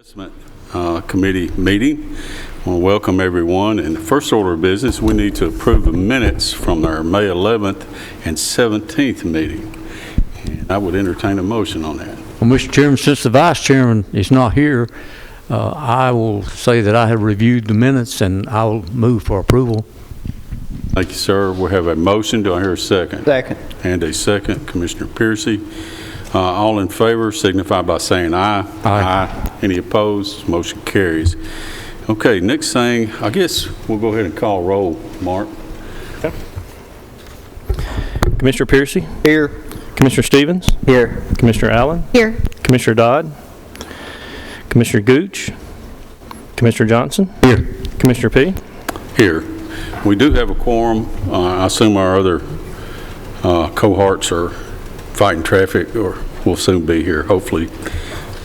Committee meeting. I want to welcome everyone. And the first order of business, we need to approve the minutes from our May 11th and 17th meeting. And I would entertain a motion on that. Well, Mr. Chairman, since the Vice Chairman is not here, I will say that I have reviewed the minutes and I will move for approval. Thank you, sir. We have a motion. Do I hear a second? Second. And a second. Commissioner Piercy. All in favor signify by saying aye. Aye. Any opposed? Motion carries. Okay, next thing, I guess we'll go ahead and call roll. Mark? Okay. Commissioner Piercy? Here. Commissioner Stevens? Here. Commissioner Allen? Here. Commissioner Dodd? Commissioner Gooch? Commissioner Johnson? Here. Commissioner P? Here. We do have a quorum. I assume our other cohorts are fighting traffic, or we'll soon be here. Hopefully,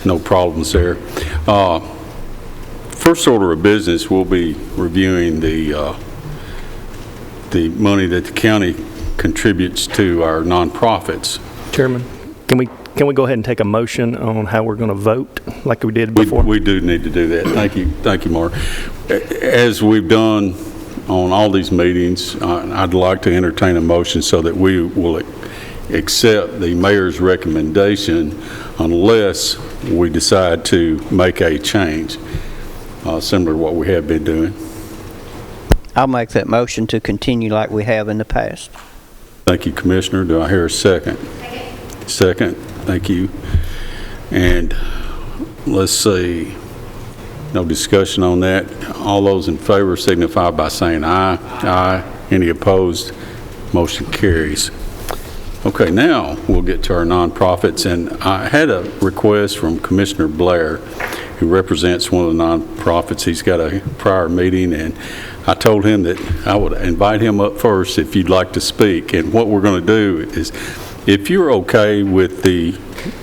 no problems there. First order of business, we'll be reviewing the money that the county contributes to our nonprofits. Chairman, can we go ahead and take a motion on how we're going to vote like we did before? We do need to do that. Thank you, Mark. As we've done on all these meetings, I'd like to entertain a motion so that we will accept the mayor's recommendation unless we decide to make a change, similar to what we have been doing. I'll make that motion to continue like we have in the past. Thank you, Commissioner. Do I hear a second? Second. Thank you. And let's see. No discussion on that. All those in favor signify by saying aye. Aye. Any opposed? Motion carries. Okay, now we'll get to our nonprofits, and I had a request from Commissioner Blair, who represents one of the nonprofits. He's got a prior meeting, and I told him that I would invite him up first if you'd like to speak. And what we're going to do is, if you're okay with the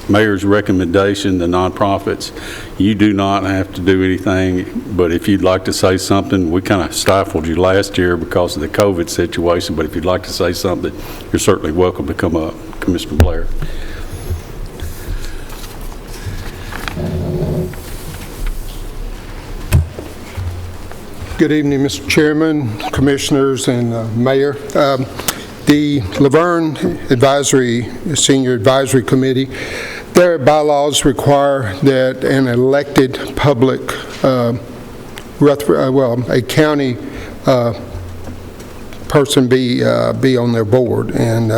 mayor's recommendation, the nonprofits, you do not have to do anything, but if you'd like to say something, we kind of stifled you last year because of the COVID situation, but if you'd like to say something, you're certainly welcome to come up. Commissioner Blair. Good evening, Mr. Chairman, Commissioners, and Mayor. The Laverne Senior Advisory Committee, their bylaws require that an elected public, a county person be on their board, and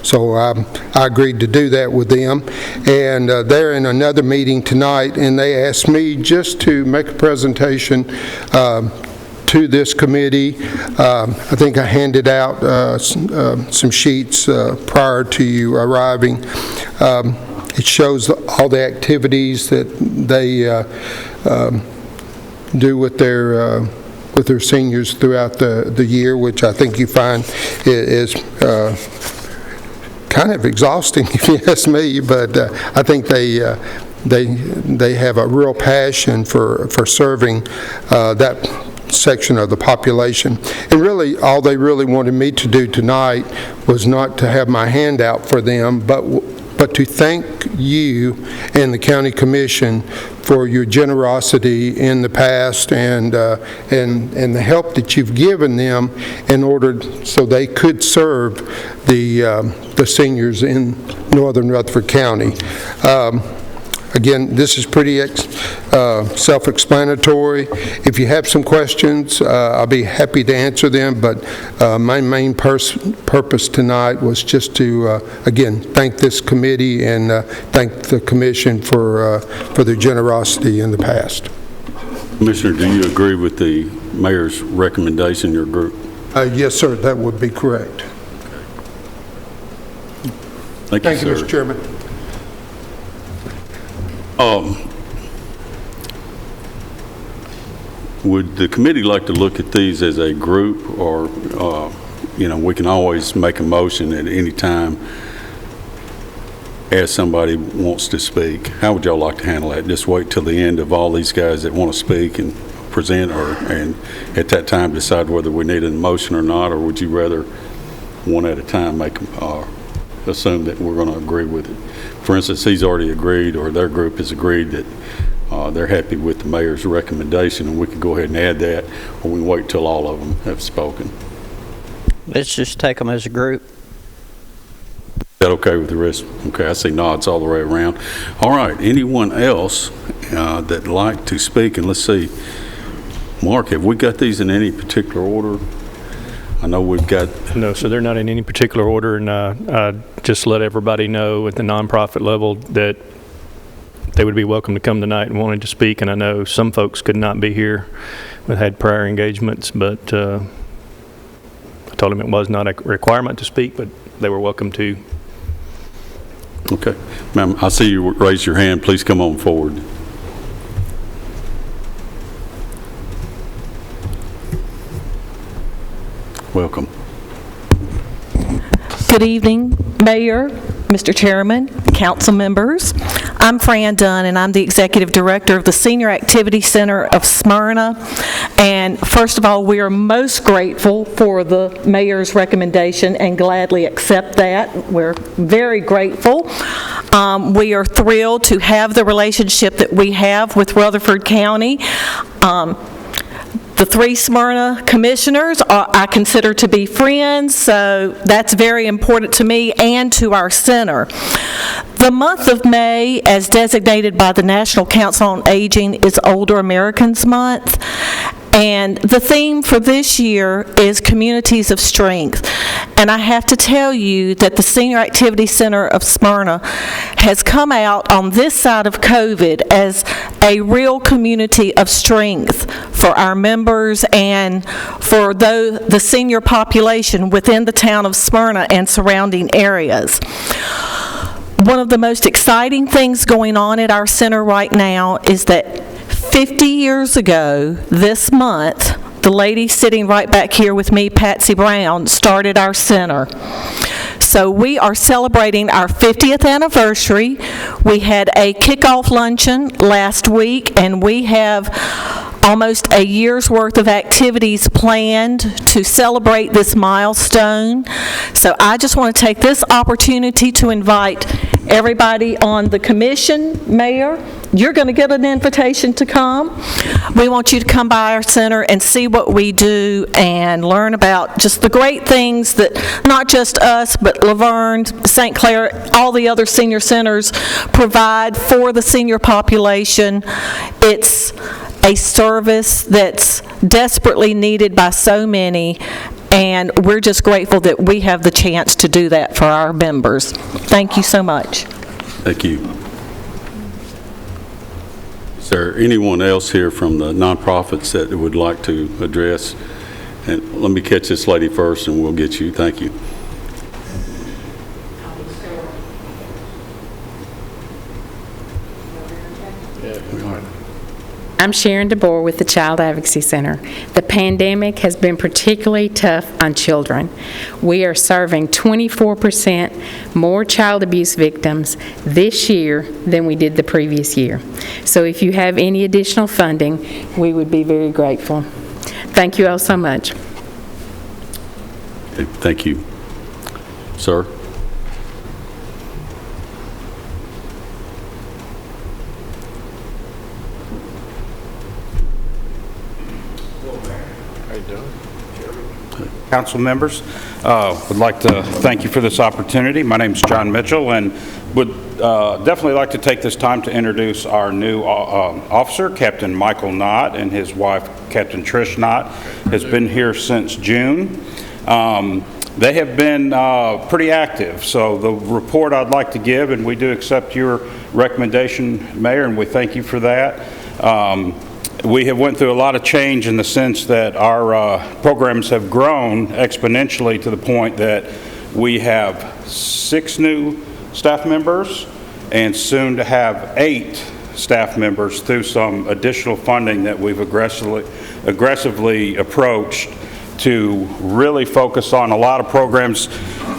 so I agreed to do that with them. And they're in another meeting tonight, and they asked me just to make a presentation to this committee. I think I handed out some sheets prior to you arriving. It shows all the activities that they do with their seniors throughout the year, which I think you find is kind of exhausting, if you ask me. But I think they have a real passion for serving that section of the population. And really, all they really wanted me to do tonight was not to have my hand out for them, but to thank you and the County Commission for your generosity in the past and the help that you've given them in order so they could serve the seniors in northern Rutherford County. Again, this is pretty self-explanatory. If you have some questions, I'll be happy to answer them, but my main purpose tonight was just to, again, thank this committee and thank the Commission for their generosity in the past. Commissioner, do you agree with the mayor's recommendation, your group? Yes, sir, that would be correct. Thank you, Mr. Chairman. Would the committee like to look at these as a group, or, we can always make a motion at any time as somebody wants to speak? How would y'all like to handle that? Just wait till the end of all these guys that want to speak and present, and at that time decide whether we need a motion or not, or would you rather one at a time assume that we're going to agree with it? For instance, he's already agreed, or their group has agreed, that they're happy with the mayor's recommendation, and we could go ahead and add that, or we can wait till all of them have spoken. Let's just take them as a group. Is that okay with the rest? Okay, I see nods all the way around. All right, anyone else that'd like to speak? And let's see, Mark, have we got these in any particular order? I know we've got... No, so they're not in any particular order, and I just let everybody know at the nonprofit level that they would be welcome to come tonight and wanted to speak, and I know some folks could not be here. We had prior engagements, but I told them it was not a requirement to speak, but they were welcome to. Okay. Ma'am, I see you raise your hand. Please come on forward. Welcome. Good evening, Mayor, Mr. Chairman, council members. I'm Fran Dunn, and I'm the Executive Director of the Senior Activity Center of Smyrna. And first of all, we are most grateful for the mayor's recommendation and gladly accept that. We're very grateful. We are thrilled to have the relationship that we have with Rutherford County. The three Smyrna commissioners I consider to be friends, so that's very important to me and to our center. The month of May, as designated by the National Council on Aging, is Older Americans Month. And the theme for this year is Communities of Strength. And I have to tell you that the Senior Activity Center of Smyrna has come out on this side of COVID as a real community of strength for our members and for the senior population within the town of Smyrna and surrounding areas. One of the most exciting things going on at our center right now is that 50 years ago this month, the lady sitting right back here with me, Patsy Brown, started our center. So we are celebrating our 50th anniversary. We had a kickoff luncheon last week, and we have almost a year's worth of activities planned to celebrate this milestone. So I just want to take this opportunity to invite everybody on the commission. Mayor, you're going to get an invitation to come. We want you to come by our center and see what we do and learn about just the great things that not just us, but Laverne, St. Clair, all the other senior centers provide for the senior population. It's a service that's desperately needed by so many, and we're just grateful that we have the chance to do that for our members. Thank you so much. Thank you. Is there anyone else here from the nonprofits that would like to address? And let me catch this lady first, and we'll get you. Thank you. I'm Sharon DeBoer with the Child Advocacy Center. The pandemic has been particularly tough on children. We are serving 24% more child abuse victims this year than we did the previous year. So if you have any additional funding, we would be very grateful. Thank you all so much. Okay, thank you. Sir? Council members, would like to thank you for this opportunity. My name is John Mitchell, and would definitely like to take this time to introduce our new officer, Captain Michael Knott, and his wife, Captain Trish Knott, has been here since June. They have been pretty active, so the report I'd like to give, and we do accept your recommendation, Mayor, and we thank you for that. We have went through a lot of change in the sense that our programs have grown exponentially to the point that we have 6 new staff members and soon to have 8 staff members through some additional funding that we've aggressively approached to really focus on a lot of programs.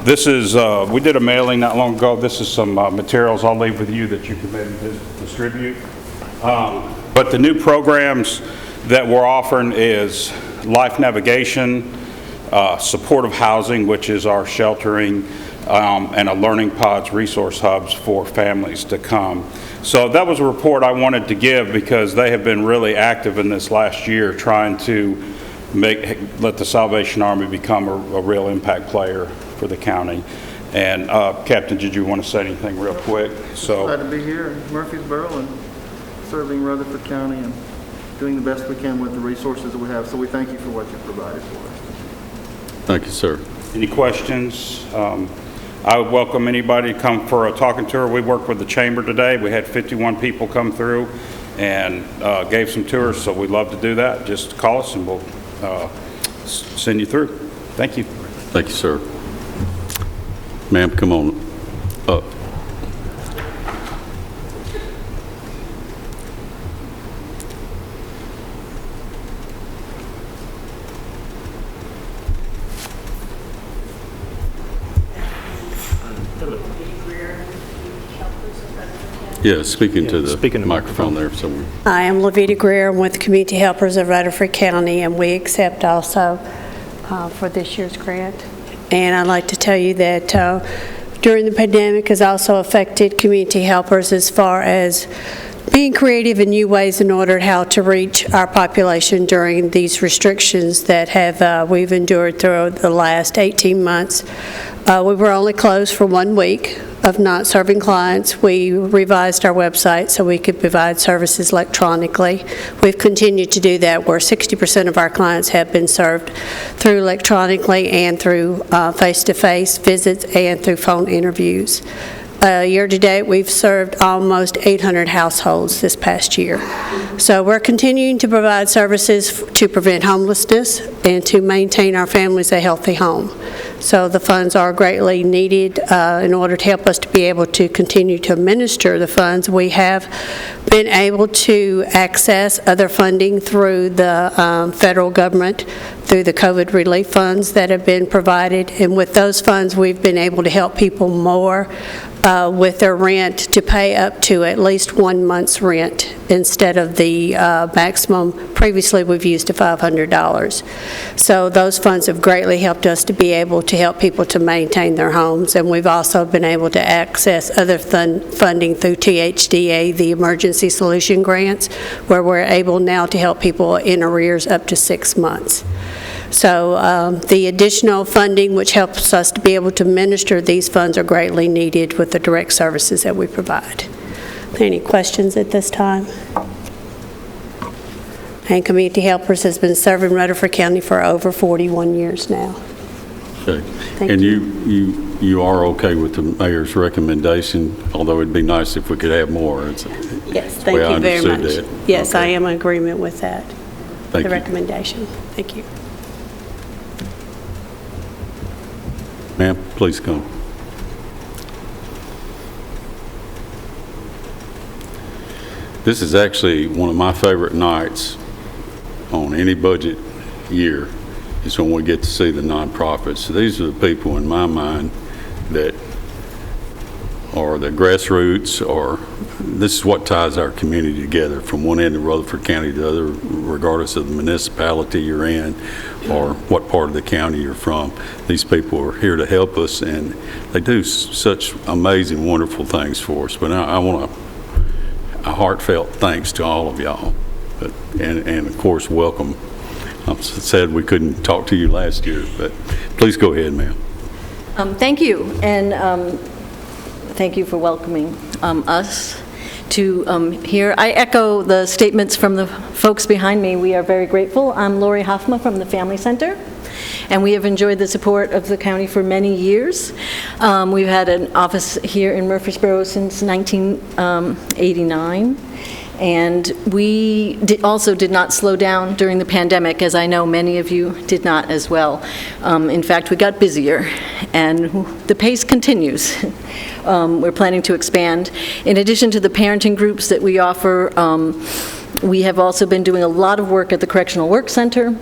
This is, we did a mailing not long ago. This is some materials I'll leave with you that you can maybe distribute. But the new programs that we're offering is life navigation, supportive housing, which is our sheltering, and a learning pods resource hubs for families to come. So that was a report I wanted to give because they have been really active in this last year trying to let the Salvation Army become a real impact player for the county. And Captain, did you want to say anything real quick? Glad to be here in Murfreesboro and serving Rutherford County and doing the best we can with the resources that we have. So we thank you for what you've provided for us. Thank you, sir. Any questions? I would welcome anybody to come for a talking tour. We worked with the chamber today. We had 51 people come through and gave some tours, so we'd love to do that. Just call us and we'll send you through. Thank you. Thank you, sir. Ma'am, come on up. Yeah, speaking to the microphone there. So I am Lavita Greer. I'm with the Community Helpers of Rutherford County, and we accept also for this year's grant. And I'd like to tell you that during the pandemic has also affected community helpers as far as being creative in new ways in order how to reach our population during these restrictions that we've endured through the last 18 months. We were only closed for 1 week of not serving clients. We revised our website so we could provide services electronically. We've continued to do that, where 60% of our clients have been served through electronically and through face-to-face visits and through phone interviews. Year to date, we've served almost 800 households this past year. So we're continuing to provide services to prevent homelessness and to maintain our families a healthy home. So the funds are greatly needed in order to help us to be able to continue to administer the funds. We have been able to access other funding through the federal government, through the COVID relief funds that have been provided. And with those funds, we've been able to help people more with their rent to pay up to at least 1 month's rent instead of the maximum. Previously, we've used to $500. So those funds have greatly helped us to be able to help people to maintain their homes. And we've also been able to access other funding through THDA, the Emergency Solution Grants, where we're able now to help people in arrears up to 6 months. So the additional funding, which helps us to be able to administer these funds, are greatly needed with the direct services that we provide. Any questions at this time? And Community Helpers has been serving Rutherford County for over 41 years now. okay. Thank And you. you are okay with the mayor's recommendation, although it'd be nice if we could have more. Yes, thank you very much. Yes, okay. I am in agreement with that, Thank the you. recommendation. Thank you. Ma'am, please come. This is actually one of my favorite nights on any budget year, is when we get to see the nonprofits. These are the people in my mind that are the grassroots, or this is what ties our community together from one end of Rutherford County to the other, regardless of the municipality you're in or what part of the county you're from. These people are here to help us, and they do such amazing, wonderful things for us. But I want a heartfelt thanks to all of y'all, and of course, welcome. I'm sad we couldn't talk to you last year, but please go ahead, ma'am. Thank you, and thank you for welcoming us to here. I echo the statements from the folks behind me. We are very grateful. I'm Lori Hoffma from the Family Center, and we have enjoyed the support of the county for many years. We've had an office here in Murfreesboro since 1989. And we also did not slow down during the pandemic, as I know many of you did not as well. In fact, we got busier, and the pace continues. We're planning to expand. In addition to the parenting groups that we offer, we have also been doing a lot of work at the Correctional Work Center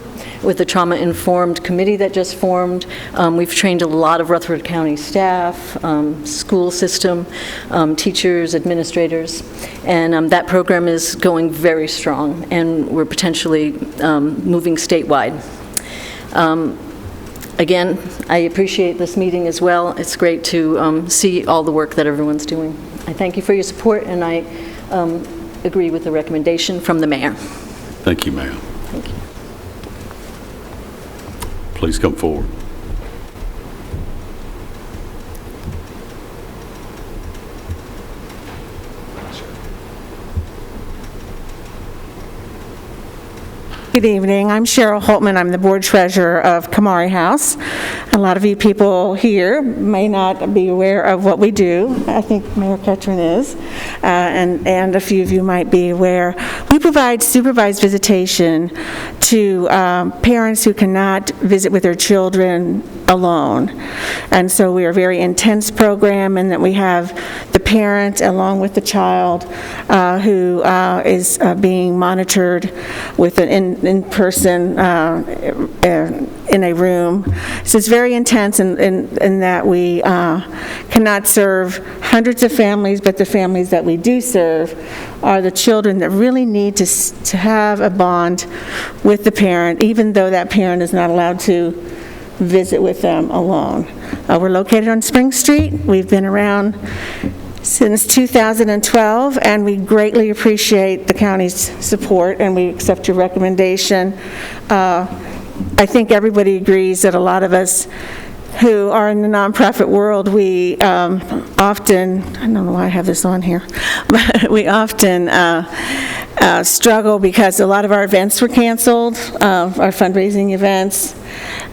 with the trauma-informed committee that just formed. We've trained a lot of Rutherford County staff, school system, teachers, administrators, and that program is going very strong, and we're potentially moving statewide. Again, I appreciate this meeting as well. It's great to see all the work that everyone's doing. I thank you for your support, and I agree with the recommendation from the mayor. Thank you, ma'am. Thank you. Please come forward. Good evening. I'm Cheryl Holtman. I'm the board treasurer of Kamari House. A lot of you people here may not be aware of what we do. I think Mayor Ketron is, and a few of you might be aware. We provide supervised visitation to parents who cannot visit with their children alone. And so we are a very intense program in that we have the parent along with the child who is being monitored with an in-person in a room. So it's very intense in that we cannot serve hundreds of families, but the families that we do serve are the children that really need to have a bond with the parent, even though that parent is not allowed to visit with them alone. We're located on Spring Street. We've been around since 2012, and we greatly appreciate the county's support, and we accept your recommendation. I think everybody agrees that a lot of us who are in the nonprofit world, we often, I don't know why I have this on here, but we often struggle because a lot of our events were canceled, our fundraising events,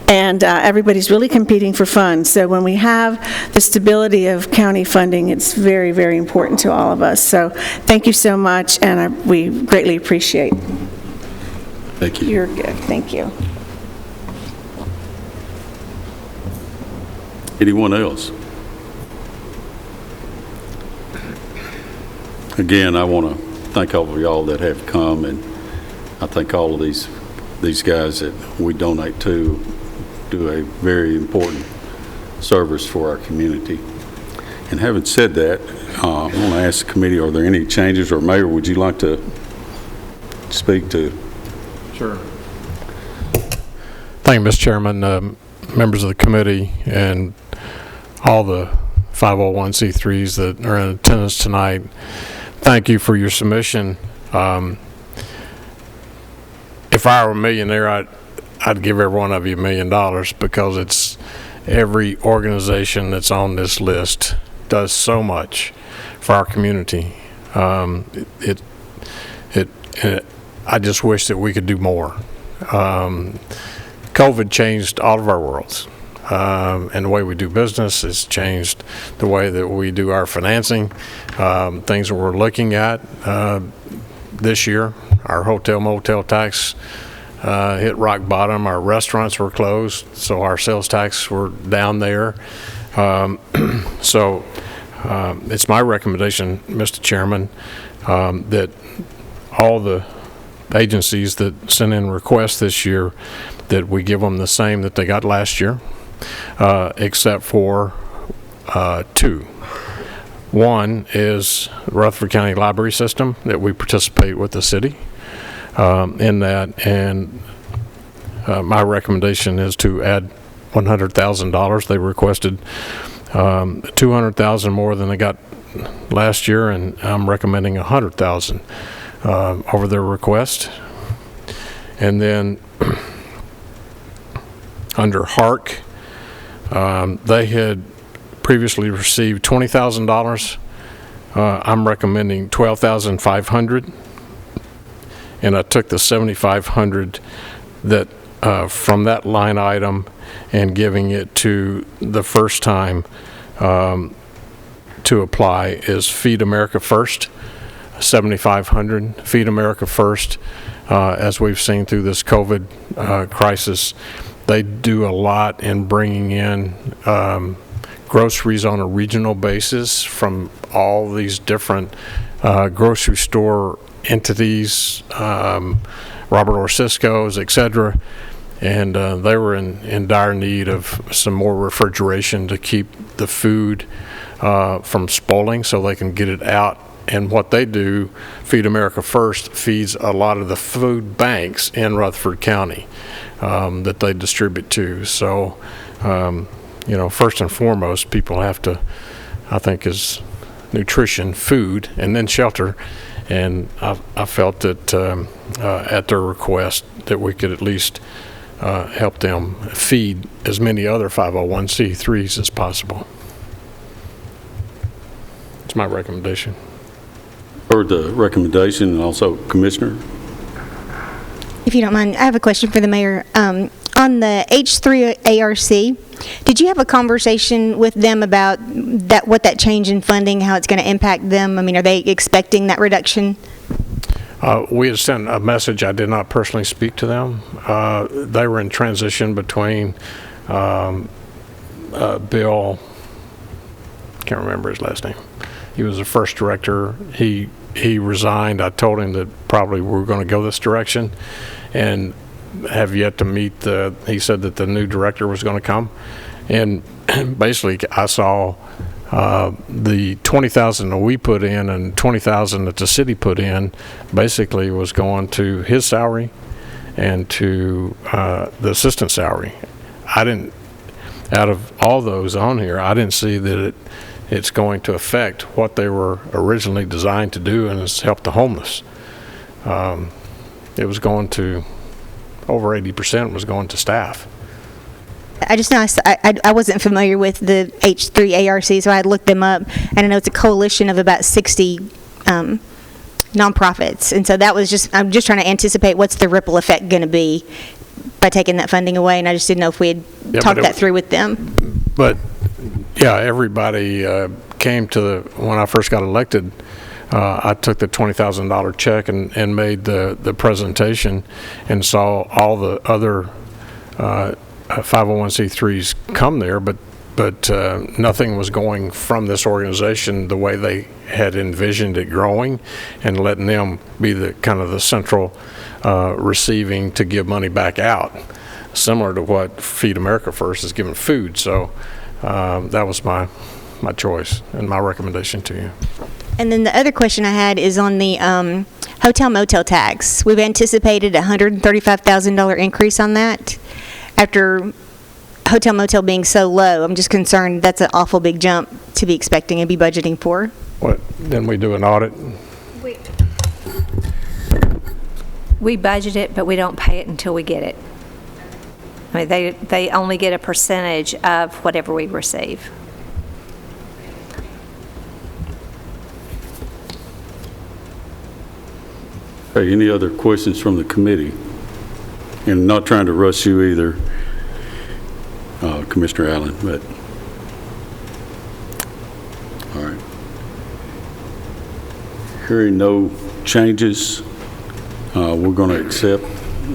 and everybody's really competing for funds. So when we have the stability of county funding, it's very, very important to all of us. So thank you so much, and we greatly appreciate. Thank you. You're good. Thank you. Anyone else? Again, I want to thank all of y'all that have come, and I thank all of these guys that we donate to do a very important service for our community. And having said that, I want to ask the committee, are there any changes, or Mayor, would you like to speak to? Sure. Thank you, Mr. Chairman, members of the committee, and all the 501c3s that are in attendance tonight. Thank you for your submission. If I were a millionaire, I'd give every one of you $1 million, because it's every organization that's on this list does so much for our community. I just wish that we could do more. COVID changed all of our worlds, and the way we do business has changed the way that we do our financing. Things that we're looking at this year, our Motel Tax hit rock bottom. Our restaurants were closed, so our sales tax were down there. So it's my recommendation, Mr. Chairman, that all the agencies that sent in requests this year, that we give them the same that they got last year, except for two. One is the Rutherford County Library System, that we participate with the city in that, and my recommendation is to add $100,000. They requested $200,000 more than they got last year, and I'm recommending $100,000 over their request. And then under HARC, they had previously received $20,000. I'm recommending $12,500, and I took the $7,500 that from that line item and giving it to the first time to apply is Feed America First, $7,500. Feed America First, as we've seen through this COVID crisis, they do a lot in bringing in groceries on a regional basis from all these different grocery store entities, Robert Orr Cisco's, etc. And they were in dire need of some more refrigeration to keep the food from spoiling, so they can get it out. And what they do, Feed America First feeds a lot of the food banks in Rutherford County that they distribute to. So, you know, first and foremost, people have to, I think, is nutrition, food, and then shelter. And I felt that at their request that we could at least help them feed as many other 501c3s as possible. It's my recommendation. Heard the recommendation, and also Commissioner. If you don't mind, I have a question for the mayor. On the H3 ARC, did you have a conversation with them about what that change in funding, how it's going to impact them? I mean, are they expecting that reduction? We had sent a message. I did not personally speak to them. They were in transition between Bill, can't remember his last name. He was the first director. He resigned. I told him that probably we were going to go this direction, and have yet to meet he said that the new director was going to come. And basically I saw the $20,000 that we put in and $20,000 that the city put in basically was going to his salary and to the assistant salary. Out of all those on here, I didn't see that it's going to affect what they were originally designed to do, and it's help the homeless. It was going to, over 80% was going to staff. I just know I wasn't familiar with the H3 ARC, so I had looked them up, and I know it's a coalition of about 60 nonprofits, and so I'm just trying to anticipate what's the ripple effect going to be by taking that funding away, and I just didn't know if we had talked that through with them. But yeah, everybody came to when I first got elected. I took the $20,000 check and made the presentation and saw all the other 501c3s come there, but nothing was going from this organization the way they had envisioned it growing, and letting them be the kind of the central receiving to give money back out, similar to what Feed America First is giving food. So that was my choice and my recommendation to you. And then the other question I had is on the hotel motel tax. We've anticipated a $135,000 increase on that. After hotel motel being so low, I'm just concerned that's an awful big jump to be expecting and be budgeting for. What, then we do an audit? We budget it, but we don't pay it until we get it. I mean, they only get a percentage of whatever we receive. Hey, any other questions from the committee? And not trying to rush you either, Commissioner Allen, but all right. Hearing no changes, we're going to accept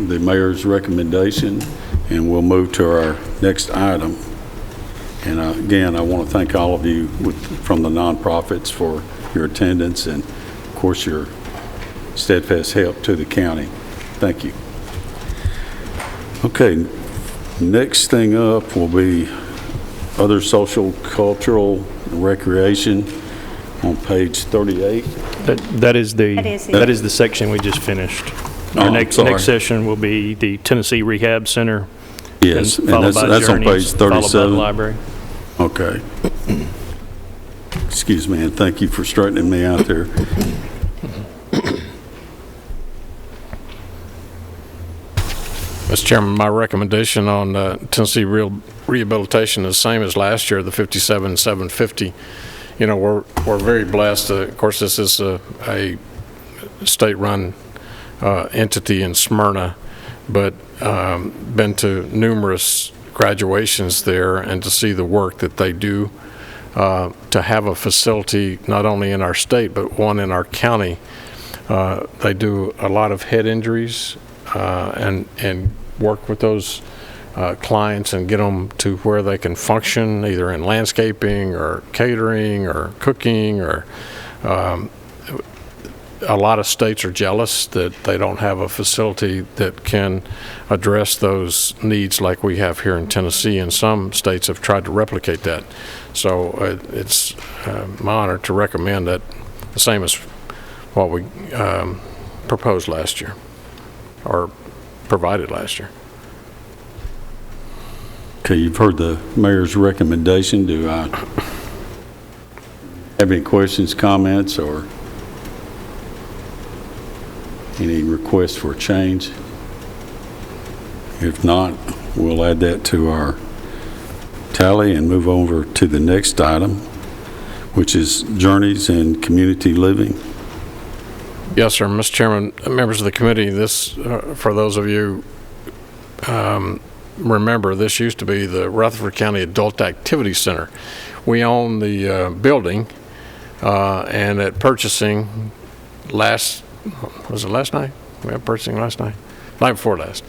the mayor's recommendation, and we'll move to our next item. And again, I want to thank all of you from the nonprofits for your attendance and, of course, your steadfast help to the county. Thank you. Okay, next thing up will be other social, cultural, recreation on page 38. That is the section we just finished. Our next session will be the Tennessee Rehab Center. Yes, and that's on page 37. Followed by the library. Okay. Excuse me, and thank you for straightening me out there. Mr. Chairman, my recommendation on Tennessee rehabilitation is the same as last year, the $57,750. You know, we're very blessed. Of course, this is a state-run entity in Smyrna, but been to numerous graduations there, and to see the work that they do to have a facility not only in our state but one in our county. They do a lot of head injuries and work with those clients and get them to where they can function either in landscaping or catering or cooking, or a lot of states are jealous that they don't have a facility that can address those needs like we have here in Tennessee, and some states have tried to replicate that. So it's my honor to recommend that, the same as what we proposed last year, or provided last year. Okay, you've heard the mayor's recommendation. Do I have any questions, comments, or? Any requests for change? If not, we'll add that to our tally and move over to the next item, which is Journeys in Community Living. Yes, sir. Mr. Chairman, members of the committee, this, for those of you remember, this used to be the Rutherford County Adult Activity Center. We own the building, and at purchasing was it last night? We had purchasing last night? Night before last.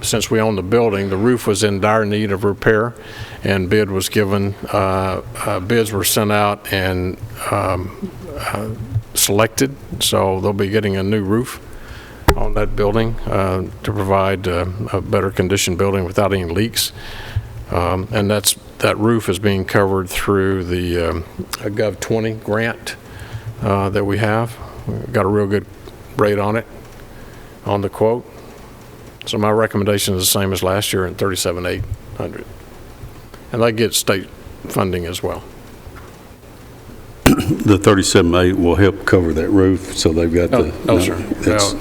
Since we own the building, the roof was in dire need of repair, and bid was given. Bids were sent out and selected, so they'll be getting a new roof on that building to provide a better conditioned building without any leaks. And that roof is being covered through the Gov 20 grant that we have. We've got a real good rate on it, on the quote. So my recommendation is the same as last year at $37,800. And they get state funding as well. The 37.8 will help cover that roof, so they've got No, sir.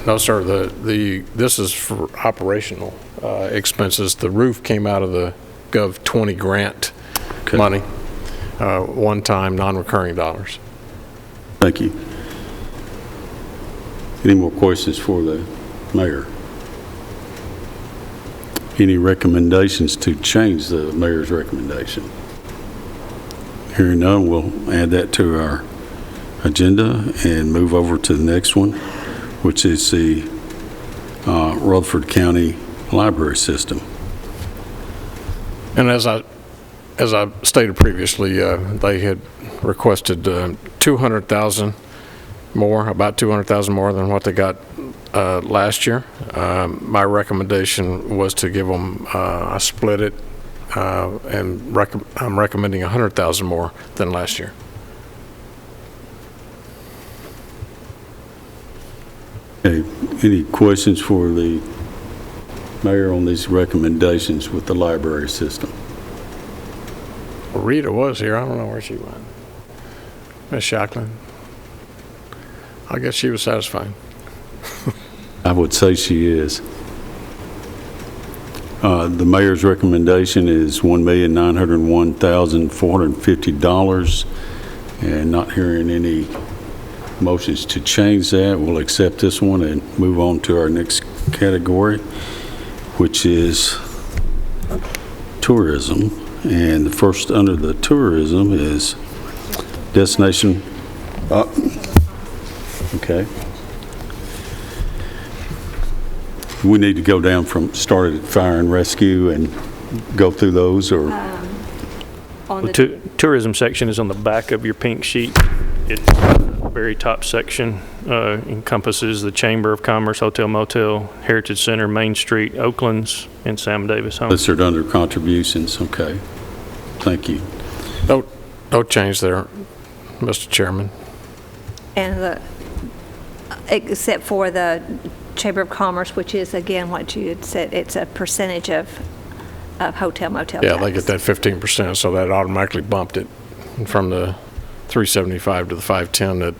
No, sir. This is for operational expenses. The roof came out of the Gov 20 grant money, one-time, non-recurring dollars. Thank you. Any more questions for the mayor? Any recommendations to change the mayor's recommendation? Hearing none, we'll add that to our agenda and move over to the next one, which is the Rutherford County Library System. And as I stated previously, they had requested $200,000 more, about $200,000 more than what they got last year. My recommendation was to give them I split it, and I'm recommending $100,000 more than last year. Okay. Any questions for the mayor on these recommendations with the library system? Rita was here. I don't know where she went. Ms. Shacklin. I guess she was satisfied. I would say she is. The mayor's recommendation is $1,901,450, and not hearing any motions to change that, we'll accept this one and move on to our next category, which is tourism. And the first under the tourism is destination. Okay. We need to go down from started at fire and rescue and go through those, or The tourism section is on the back of your pink sheet. It's the very top section, encompasses the Chamber of Commerce, Hotel Motel, Heritage Center, Main Street, Oakland's, and Sam Davis Home. listed under contributions. Okay. Thank you. No change there, Mr. Chairman. And except for the Chamber of Commerce, which is, again, what you had said, it's a percentage of hotel motel Yeah, tax. they get that 15%, so that automatically bumped it from the 375 to the 510 that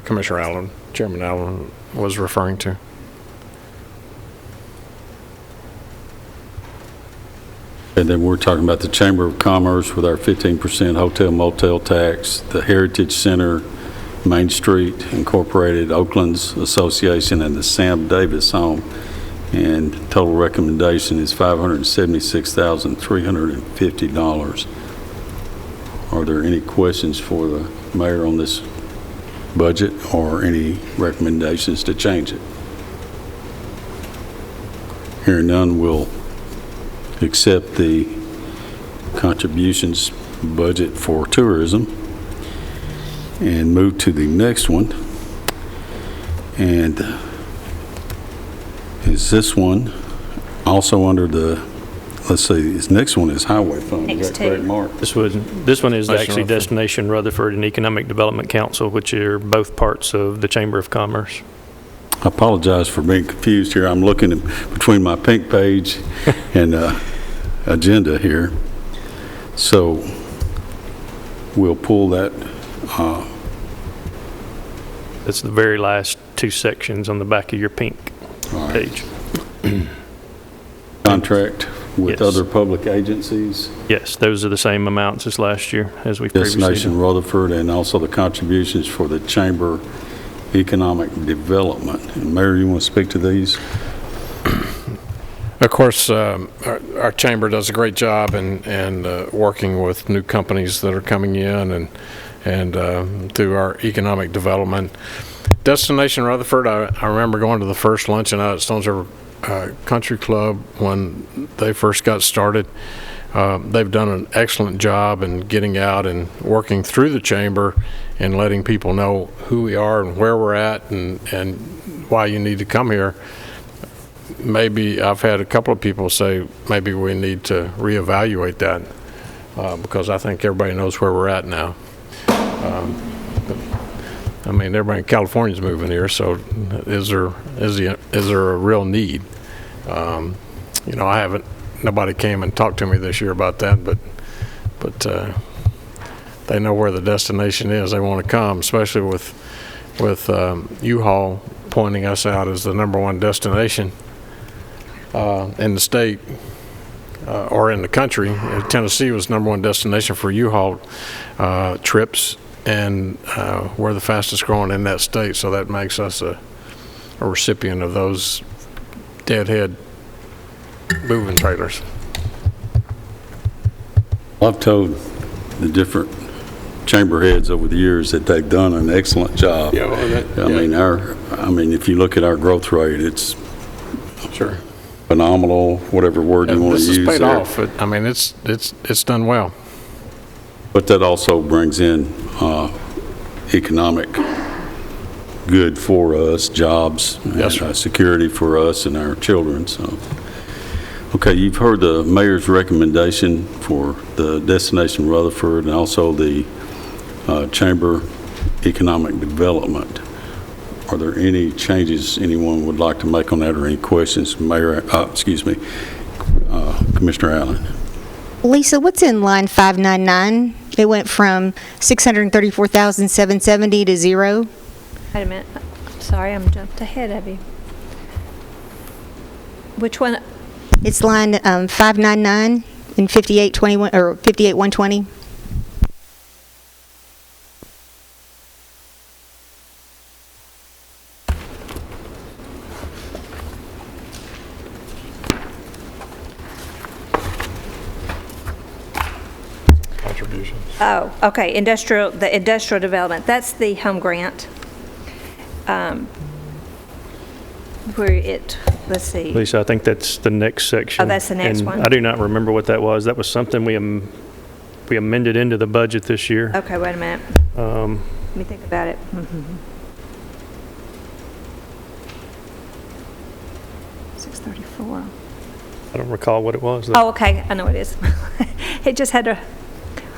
Commissioner Allen, Chairman Allen, was referring to. And then we're talking about the Chamber of Commerce with our 15% hotel motel tax, the Heritage Center, Main Street Incorporated, Oakland's Association, and the Sam Davis Home. And total recommendation is $576,350. Are there any questions for the mayor on this budget or any recommendations to change it? Hearing none, we'll accept the contributions budget for tourism and move to the next one. And is this one also under the, let's see, this next one is highway fund. Is that correct, Mark? This one is actually Destination Rutherford and Economic Development Council, which are both parts of the Chamber of Commerce. I apologize for being confused here. I'm looking between my pink page and agenda here. So we'll pull that It's the very last two sections on the back of your pink page. Contract with Yes. other public agencies, Yes, those are the same amounts as last year, as we previously Destination did. Rutherford, and also the contributions for the Chamber Economic Development. And Mayor, you want to speak to these? Of course, our chamber does a great job in working with new companies that are coming in and through our economic development. Destination Rutherford, I remember going to the first luncheon out at Stones River Country Club when they first got started. They've done an excellent job in getting out and working through the chamber and letting people know who we are and where we're at and why you need to come here. Maybe I've had a couple of people say maybe we need to reevaluate that because I think everybody knows where we're at now. I mean, everybody in California's moving here, so is there a real need? You know, nobody came and talked to me this year about that, but they know where the destination is. They want to come, especially with U-Haul pointing us out as the #1 destination in the state or in the country. Tennessee was #1 destination for U-Haul trips, and we're the fastest growing in that state, so that makes us a recipient of those deadhead moving trailers. I've told the different chamber heads over the years that they've done an excellent job. Yeah, well, I mean, if you look at our growth rate, it's sure phenomenal, whatever word you want to use. This has paid there. off. I mean, it's done well. But that also brings in economic good for us, jobs, Yes, and security for us and our children. So, okay, you've heard the mayor's recommendation for the Destination Rutherford and also the Chamber Economic Development. Are there any changes anyone would like to make on that or any questions? Mayor, Commissioner Allen. Lisa, what's in line 599? It went from 634,770 to 0. Wait a minute. Sorry, I'm jumped ahead of you. Which one? It's line 599 in 5821 or 58120. Contributions. Oh, okay, the industrial development, that's the home grant. Let's see. Lisa, I think that's the next section. Oh, that's the next And one. I do not remember what that was. That was something we amended into the budget this year. Okay, wait a minute. Let me think about it. 634. I don't recall what it was. Oh, okay, I know what it is. It just had to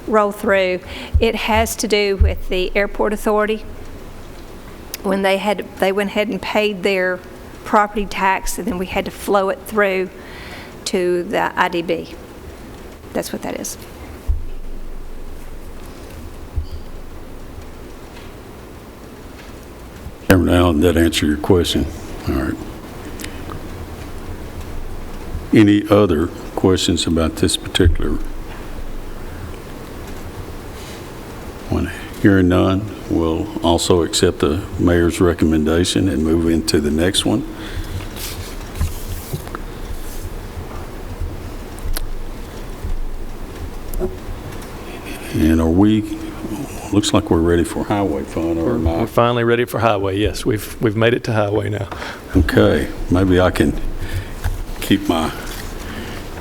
roll through. It has to do with the airport authority. When they went ahead and paid their property tax, and then we had to flow it through to the IDB. That's what that is. Chairman Allen, did that answer your question? All right. Any other questions about this particular one? Hearing none, we'll also accept the mayor's recommendation and move into the next one. And looks like we're ready for highway fund, or not? We're finally ready for highway, yes. We've made it to highway now. Okay, maybe I can keep my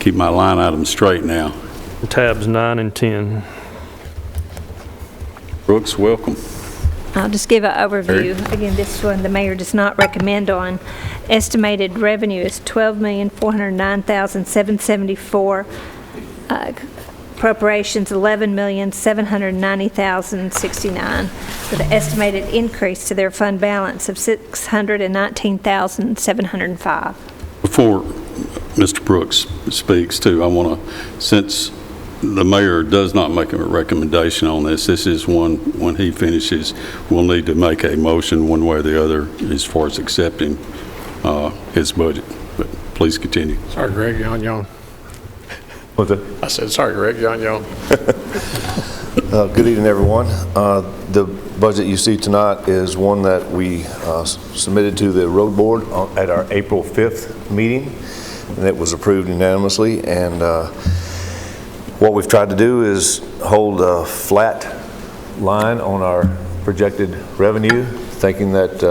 line item straight now. Tabs 9 and 10. Brooks, welcome. I'll just give an overview. Again, this one the mayor does not recommend on. Estimated revenue is $12,409,774. Appropriations $11,790,069, with an estimated increase to their fund balance of $619,705. Before Mr. Brooks speaks too, I want to, since the mayor does not make a recommendation on this. This is one, when he finishes, we'll need to make a motion one way or the other as far as accepting his budget. But please continue. Sorry, Greg, yawn. What's that? I said, sorry, Greg, yawn. Good evening, everyone. The budget you see tonight is one that we submitted to the road board at our April 5th meeting, and it was approved unanimously. And what we've tried to do is hold a flat line on our projected revenue, thinking that,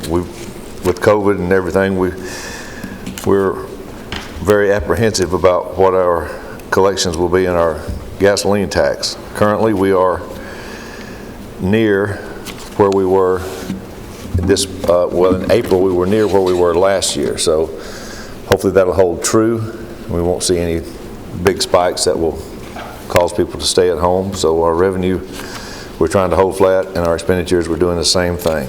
with COVID and everything, we're very apprehensive about what our collections will be in our gasoline tax. Currently, we are near where we were in April, we were near where we were last year. So hopefully that'll hold true. We won't see any big spikes that will cause people to stay at home. So our revenue, we're trying to hold flat, and our expenditures, we're doing the same thing.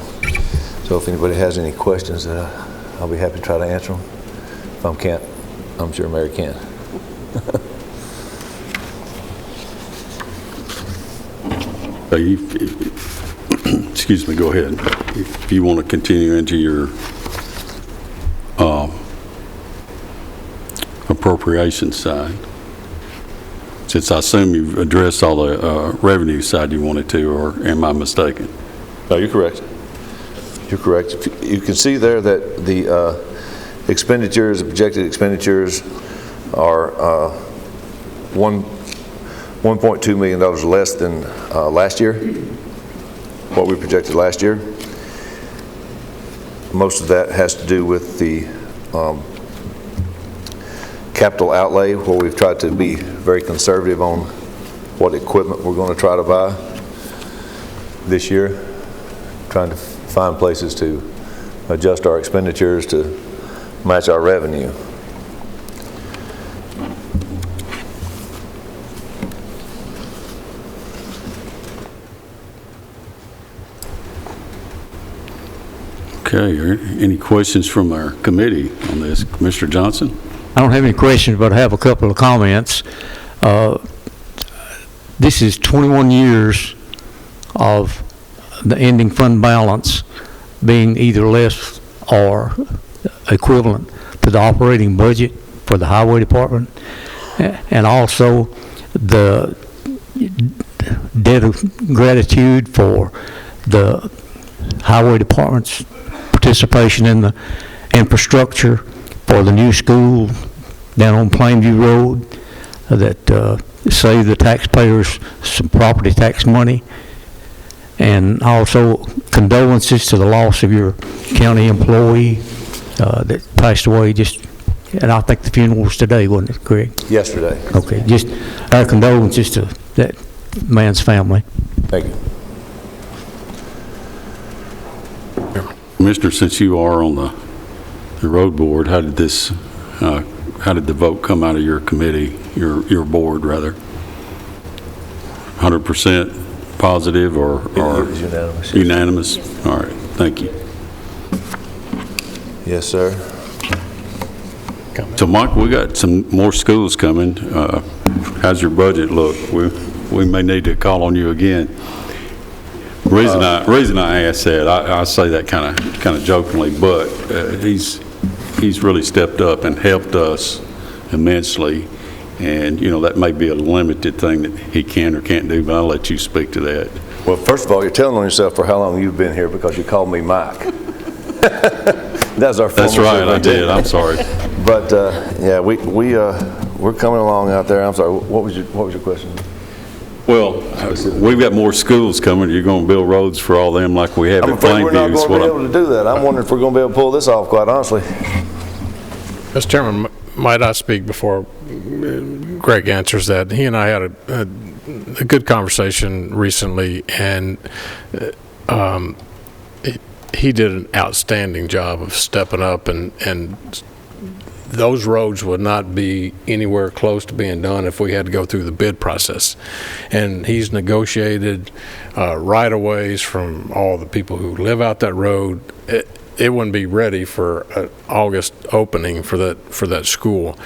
So if anybody has any questions, I'll be happy to try to answer them. If I can't, I'm sure Mary can. Excuse me, go ahead. If you want to continue into your appropriation side, since I assume you've addressed all the revenue side you wanted to, or am I mistaken? No, you're correct. You're correct. You can see there that the expenditures, the projected expenditures are $1.2 million less than last year, what we projected last year. Most of that has to do with the capital outlay, where we've tried to be very conservative on what equipment we're going to try to buy this year, trying to find places to adjust our expenditures to match our revenue. Okay, any questions from our committee on this? Commissioner Johnson? I don't have any questions, but I have a couple of comments. This is 21 years of the ending fund balance being either less or equivalent to the operating budget for the highway department, and also the debt of gratitude for the highway department's participation in the infrastructure for the new school down on Plainview Road that saved the taxpayers some property tax money. And also condolences to the loss of your county employee that passed away and I think the funeral was today, wasn't it, Greg? Yesterday. Okay, just our condolences to that man's family. Thank you. Commissioner, since you are on the road board, how did the vote come out of your committee, your board rather? 100% positive or It was unanimous. Unanimous? Yes. All right, thank you. Yes, sir. So Mike, we got some more schools coming. How's your budget look? We may need to call on you again. Reason I ask that, I say that kind of jokingly, but he's really stepped up and helped us immensely, and that may be a limited thing that he can or can't do, but I'll let you speak to that. Well, first of all, you're telling on yourself for how long you've been here, because you called me Mike. That's our former. That's right, I did. I'm sorry. But yeah, we're coming along out there. I'm sorry. What was your question? Well, we've got more schools coming. You're going to build roads for all them like we have at Plainview. We're not going to be able to do that. I'm wondering if we're going to be able to pull this off, quite honestly. Mr. Chairman, might I speak before Greg answers that? He and I had a good conversation recently, and he did an outstanding job of stepping up, and those roads would not be anywhere close to being done if we had to go through the bid process. And he's negotiated right-of-ways from all the people who live out that road. it wouldn't be ready for an August opening for that school.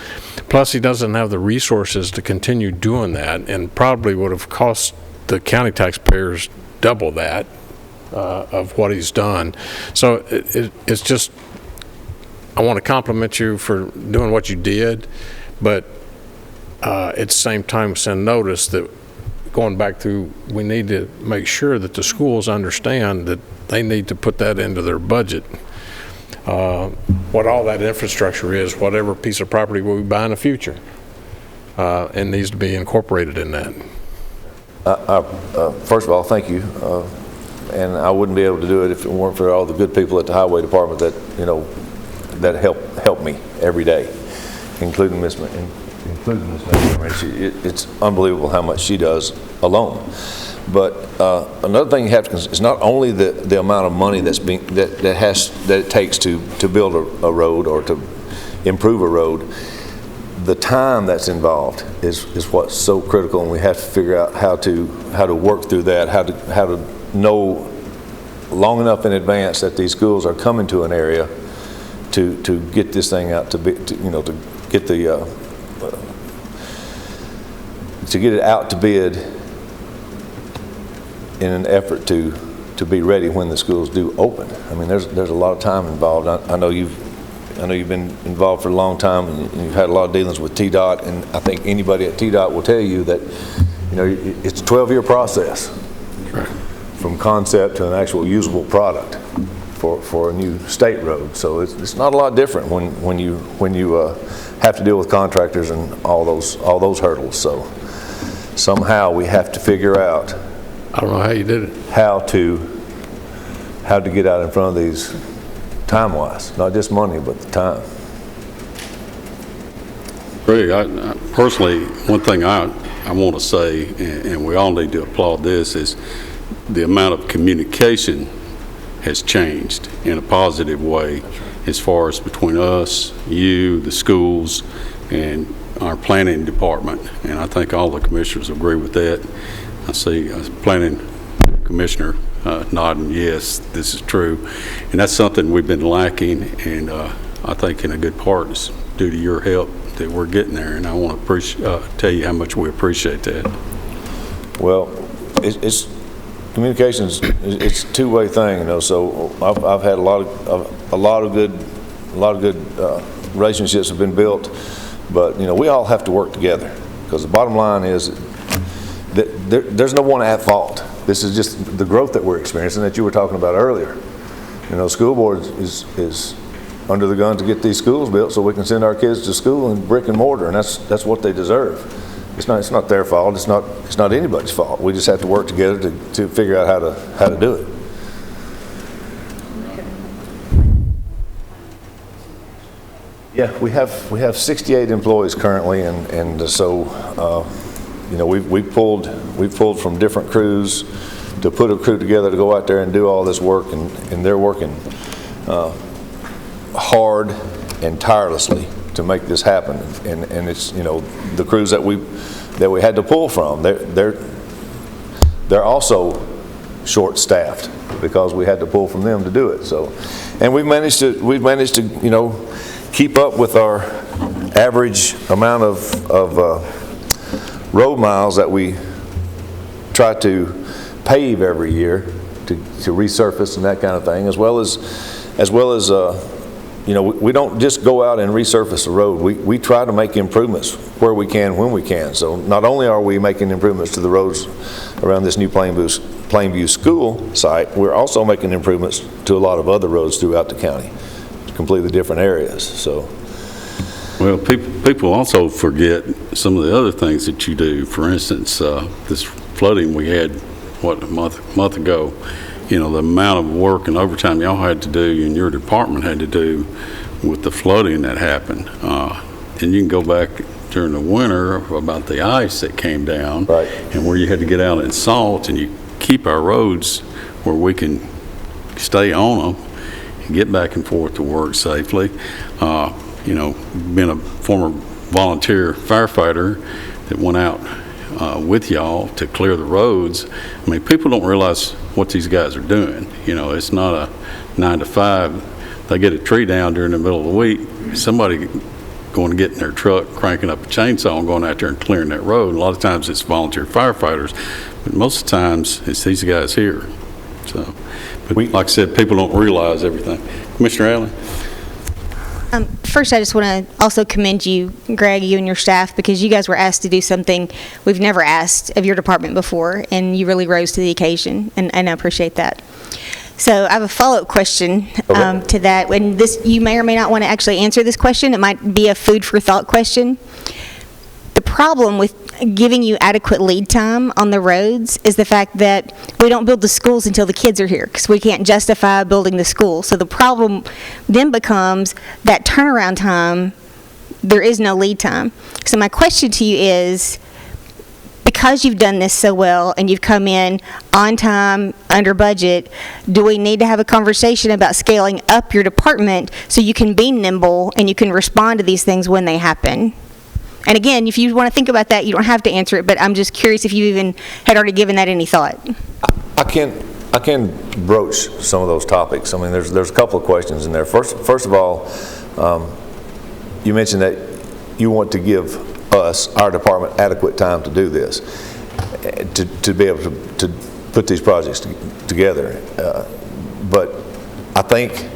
Plus, he doesn't have the resources to continue doing that, and probably would have cost the county taxpayers double that of what he's done. So it's just, I want to compliment you for doing what you did, but at the same time send notice that going back through, we need to make sure that the schools understand that they need to put that into their budget. What all that infrastructure is, whatever piece of property we buy in the future, it needs to be incorporated in that. First of all, thank you. And I wouldn't be able to do it if it weren't for all the good people at the highway department that, that help me every day, including Miss Mary. It's unbelievable how much she does alone. But another thing you have to consider is not only the amount of money that it takes to build a road or to improve a road. The time that's involved is what's so critical, and we have to figure out how to work through that, how to know long enough in advance that these schools are coming to an area to get this thing out to get it out to bid in an effort to be ready when the schools do open. I mean, there's a lot of time involved. I know you've been involved for a long time, and you've had a lot of dealings with TDOT, and I think anybody at TDOT will tell you that it's a 12-year process. Right. From concept to an actual usable product for a new state road. So it's not a lot different when you have to deal with contractors and all those hurdles. So somehow we have to figure out, I don't know how you did it, how to get out in front of these time-wise, not just money, but the time. Greg, I personally, one thing I want to say, and we all need to applaud this, is the amount of communication has changed in a positive way as far as between us, you, the schools, and our planning department. And I think all the commissioners agree with that. I see a planning commissioner nodding, yes, this is true. And that's something we've been lacking, and I think in a good part is due to your help that we're getting there. And I want to tell you how much we appreciate that. Well, it's communications. It's a two-way thing, So I've had a lot of good relationships have been built, but we all have to work together, because the bottom line is that there's no one at fault. This is just the growth that we're experiencing that you were talking about earlier. School board is under the gun to get these schools built so we can send our kids to school in brick and mortar, and that's what they deserve. It's not their fault. It's not anybody's fault. We just have to work together to figure out how to do it. Yeah, we have 68 employees currently, and so we've pulled from different crews to put a crew together to go out there and do all this work, and they're working hard and tirelessly to make this happen. And it's the crews that we had to pull from, they're also short-staffed because we had to pull from them to do it. So, and we've managed to keep up with our average amount of road miles that we try to pave every year to resurface and that kind of thing, as well as we don't just go out and resurface a road. We try to make improvements where we can, when we can. So not only are we making improvements to the roads around this new Plainview school site, we're also making improvements to a lot of other roads throughout the county, completely different areas. So, well, people also forget some of the other things that you do. For instance, this flooding we had, a month ago, the amount of work and overtime y'all had to do and your department had to do with the flooding that happened. And you can go back during the winter about the ice that came down, right, and where you had to get out and salt, and you keep our roads where we can stay on them and get back and forth to work safely. Being a former volunteer firefighter that went out with y'all to clear the roads, I mean, people don't realize what these guys are doing. It's not a 9 to 5. they get a tree down during the middle of the week, somebody going to get in their truck, cranking up a chainsaw and going out there and clearing that road. A lot of times it's volunteer firefighters, but most of the times it's these guys here. So, but like I said, people don't realize everything. Commissioner Allen? First, I just want to also commend you, Greg, you and your staff, because you guys were asked to do something we've never asked of your department before, and you really rose to the occasion, and I appreciate that. So I have a follow-up question to that. And this, you may or may not want to actually answer this question. It might be a food for thought question. The problem with giving you adequate lead time on the roads is the fact that we don't build the schools until the kids are here, because we can't justify building the school. So the problem then becomes that turnaround time, there is no lead time. So my question to you is, because you've done this so well and you've come in on time, under budget, do we need to have a conversation about scaling up your department so you can be nimble and you can respond to these things when they happen? And again, if you want to think about that, you don't have to answer it, but I'm just curious if you even had already given that any thought. I can broach some of those topics. I mean, there's a couple of questions in there. First of all, you mentioned that you want to give us, our department, adequate time to do this, to be able to put these projects together. But I think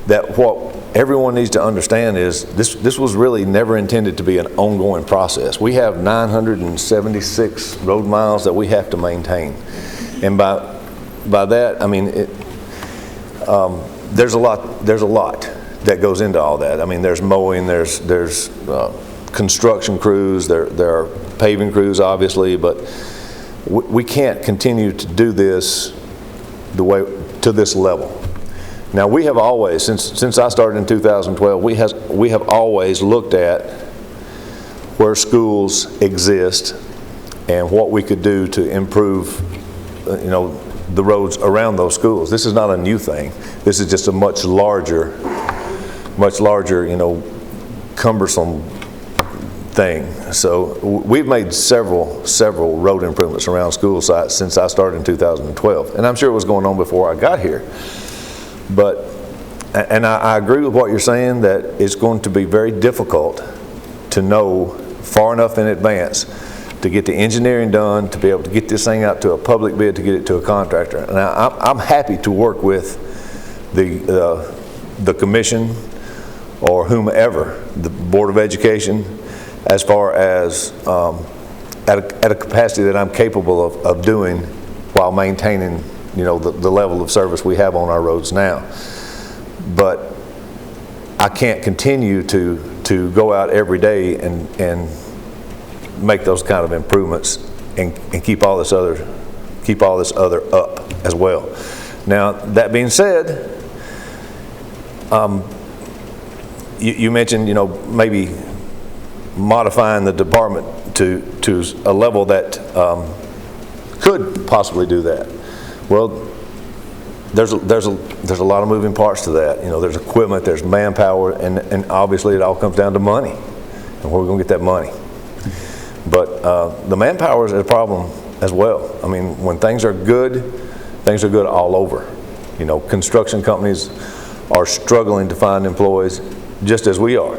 that what everyone needs to understand is this was really never intended to be an ongoing process. We have 976 road miles that we have to maintain, and by that I mean there's a lot that goes into all that. I mean, there's mowing, there's construction crews, there are paving crews, obviously, but we can't continue to do this to this level. Now, we have always, since I started in 2012, we have always looked at where schools exist and what we could do to improve, the roads around those schools. This is not a new thing. This is just a much larger, cumbersome thing. So we've made several road improvements around school sites since I started in 2012, and I'm sure it was going on before I got here. But, and I agree with what you're saying, that it's going to be very difficult to know far enough in advance to get the engineering done, to be able to get this thing out to a public bid, to get it to a contractor. Now, I'm happy to work with the commission or whomever, the Board of Education, as far as at a capacity that I'm capable of doing while maintaining the level of service we have on our roads now. But I can't continue to go out every day and make those kind of improvements and keep all this other up as well. Now, that being said, you mentioned maybe modifying the department to a level that could possibly do that. Well, there's a lot of moving parts to that. There's equipment, there's manpower, and obviously it all comes down to money and where we're going to get that money. But the manpower is a problem as well. I mean, when things are good all over. Construction companies are struggling to find employees, just as we are.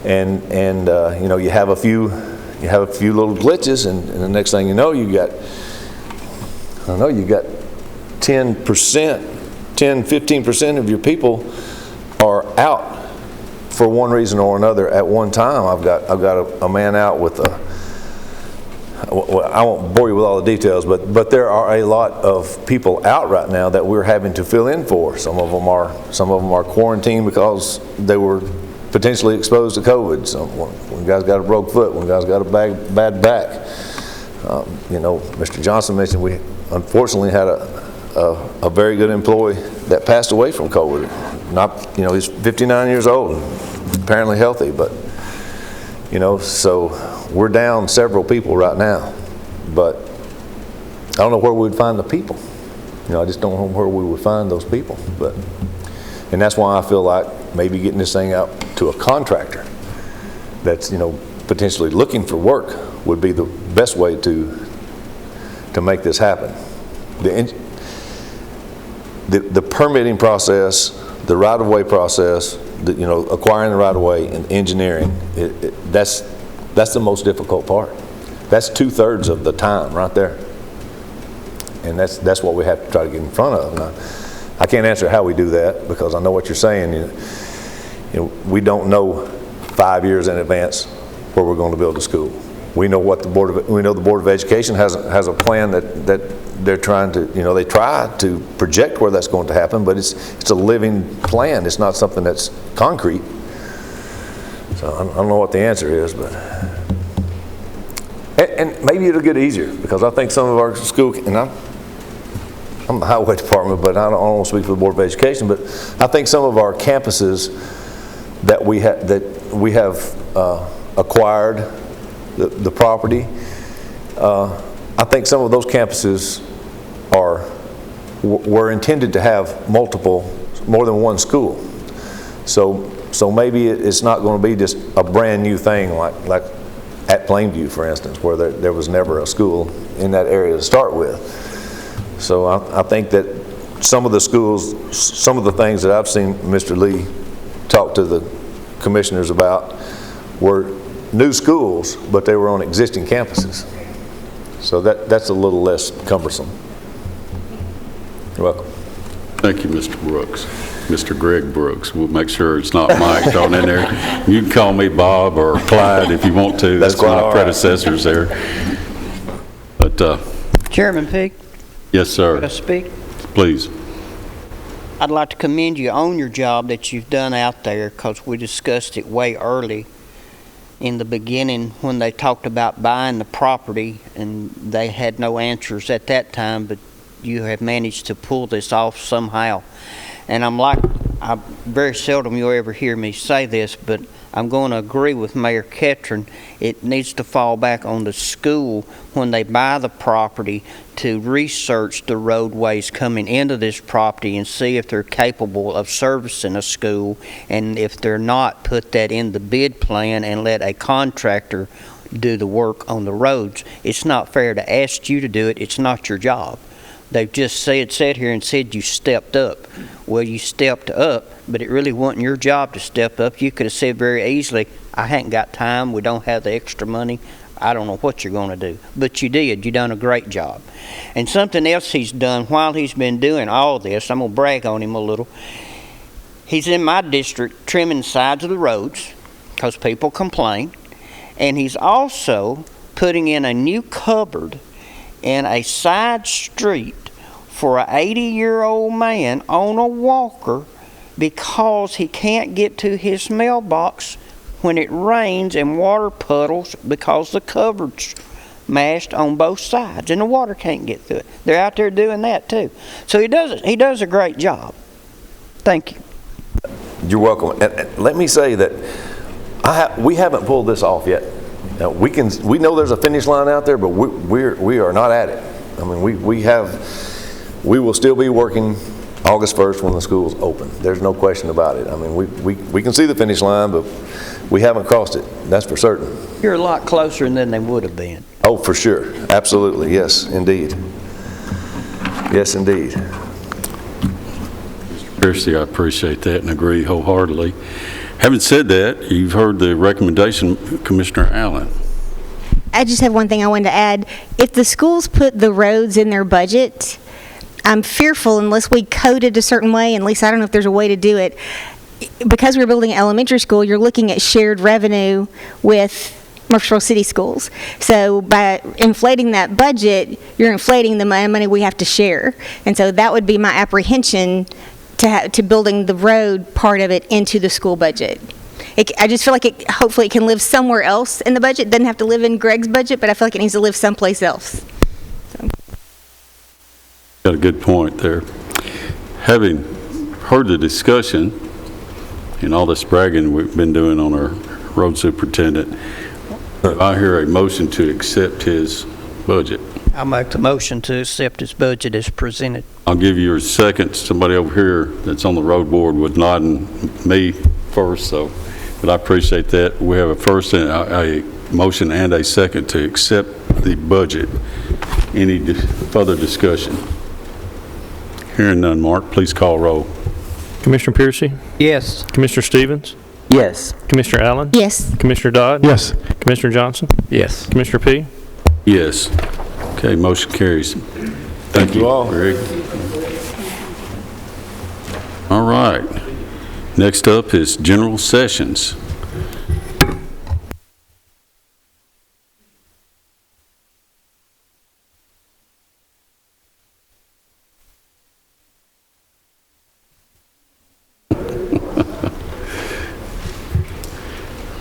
And you have a few little glitches, and the next thing you know, you got 10%, 15% of your people are out for one reason or another at one time. I've got a man out with I won't bore you with all the details, but there are a lot of people out right now that we're having to fill in for. Some of them are quarantined because they were potentially exposed to COVID. One guy's got a broke foot, one guy's got a bad back. Mr. Johnson mentioned we unfortunately had a very good employee that passed away from COVID. He's 59 years old and apparently healthy, but so we're down several people right now. But I don't know where we would find the people. I just don't know where we would find those people. And that's why I feel like maybe getting this thing out to a contractor that's potentially looking for work would be the best way to make this happen. The permitting process the right-of-way process, acquiring the right-of-way and engineering, that's the most difficult part. That's 2/3 of the time right there. And that's what we have to try to get in front of. Now, I can't answer how we do that because I know what you're saying. We don't know 5 years in advance where we're going to build a school. We know what the Board of Education has a plan that they're trying to, they try to project where that's going to happen, but it's a living plan. It's not something that's concrete. So I don't know what the answer is, but and maybe it'll get easier because I think some of our school, and I'm the highway department, but I don't want to speak for the Board of Education, but I think some of our campuses that we have acquired the property, I think some of those campuses were intended to have more than one school. So maybe it's not going to be just a brand new thing like at Plainview, for instance, where there was never a school in that area to start with. So I think that some of the schools, some of the things that I've seen Mr. Lee talk to the commissioners about were new schools, but they were on existing campuses. So that's a little less cumbersome. You're welcome. Thank you, Mr. Brooks. Mr. Greg Brooks. We'll make sure it's not Mike thrown in there. You can call me Bob or Clyde if you want to. That's my predecessors there. But Chairman Pig? Yes, sir. Could I speak? Please. I'd like to commend you on your job that you've done out there because we discussed it way early in the beginning when they talked about buying the property and they had no answers at that time, but you have managed to pull this off somehow. And I very seldom you'll ever hear me say this, but I'm going to agree with Mayor Ketron. It needs to fall back on the school when they buy the property to research the roadways coming into this property and see if they're capable of servicing a school, and if they're not, put that in the bid plan and let a contractor do the work on the roads. It's not fair to ask you to do it. It's not your job. They've just sat here and said you stepped up. Well, you stepped up, but it really wasn't your job to step up. You could have said very easily, I haven't got time, we don't have the extra money, I don't know what you're going to do. But you did. You done a great job. And something else he's done while he's been doing all this, I'm going to brag on him a little. He's in my district trimming the sides of the roads because people complain. And he's also putting in a new cupboard in a side street for an 80-year-old man on a walker because he can't get to his mailbox when it rains and water puddles because the cupboard's mashed on both sides and the water can't get through it. They're out there doing that too. So he does a great job. Thank you. You're welcome. And let me say that we haven't pulled this off yet. Now, we know there's a finish line out there, but we are not at it. I mean, we will still be working August 1st when the school's open. There's no question about it. I mean, we can see the finish line, but we haven't crossed it. That's for certain. You're a lot closer than they would have been. Oh, for sure. Absolutely. Yes, indeed. Yes, indeed. Mr. Piercy, I appreciate that and agree wholeheartedly. Having said that, you've heard the recommendation, Commissioner Allen. I just have one thing I wanted to add. If the schools put the roads in their budget, I'm fearful unless we code it a certain way, and at least I don't know if there's a way to do it. Because we're building an elementary school, you're looking at shared revenue with Murfreesboro City Schools. So by inflating that budget, you're inflating the money we have to share. And so that would be my apprehension to building the road part of it into the school budget. I just feel like hopefully it can live somewhere else in the budget. It doesn't have to live in Greg's budget, but I feel like it needs to live someplace else. So. Got a good point there. Having heard the discussion and all this bragging we've been doing on our road superintendent, I hear a motion to accept his budget. I'll make the motion to accept his budget as presented. I'll give you a second. Somebody over here that's on the road board was nodding me first, but I appreciate that. We have a first and a motion and a second to accept the budget. Any further discussion? Hearing none, Mark, please call roll. Commissioner Piercy? Yes. Commissioner Stevens? Yes. Commissioner Allen? Yes. Commissioner Dodd? Yes. Commissioner Johnson? Yes. Commissioner P? Yes. Okay, motion carries. Thank you, Greg. All right. Next up is general sessions.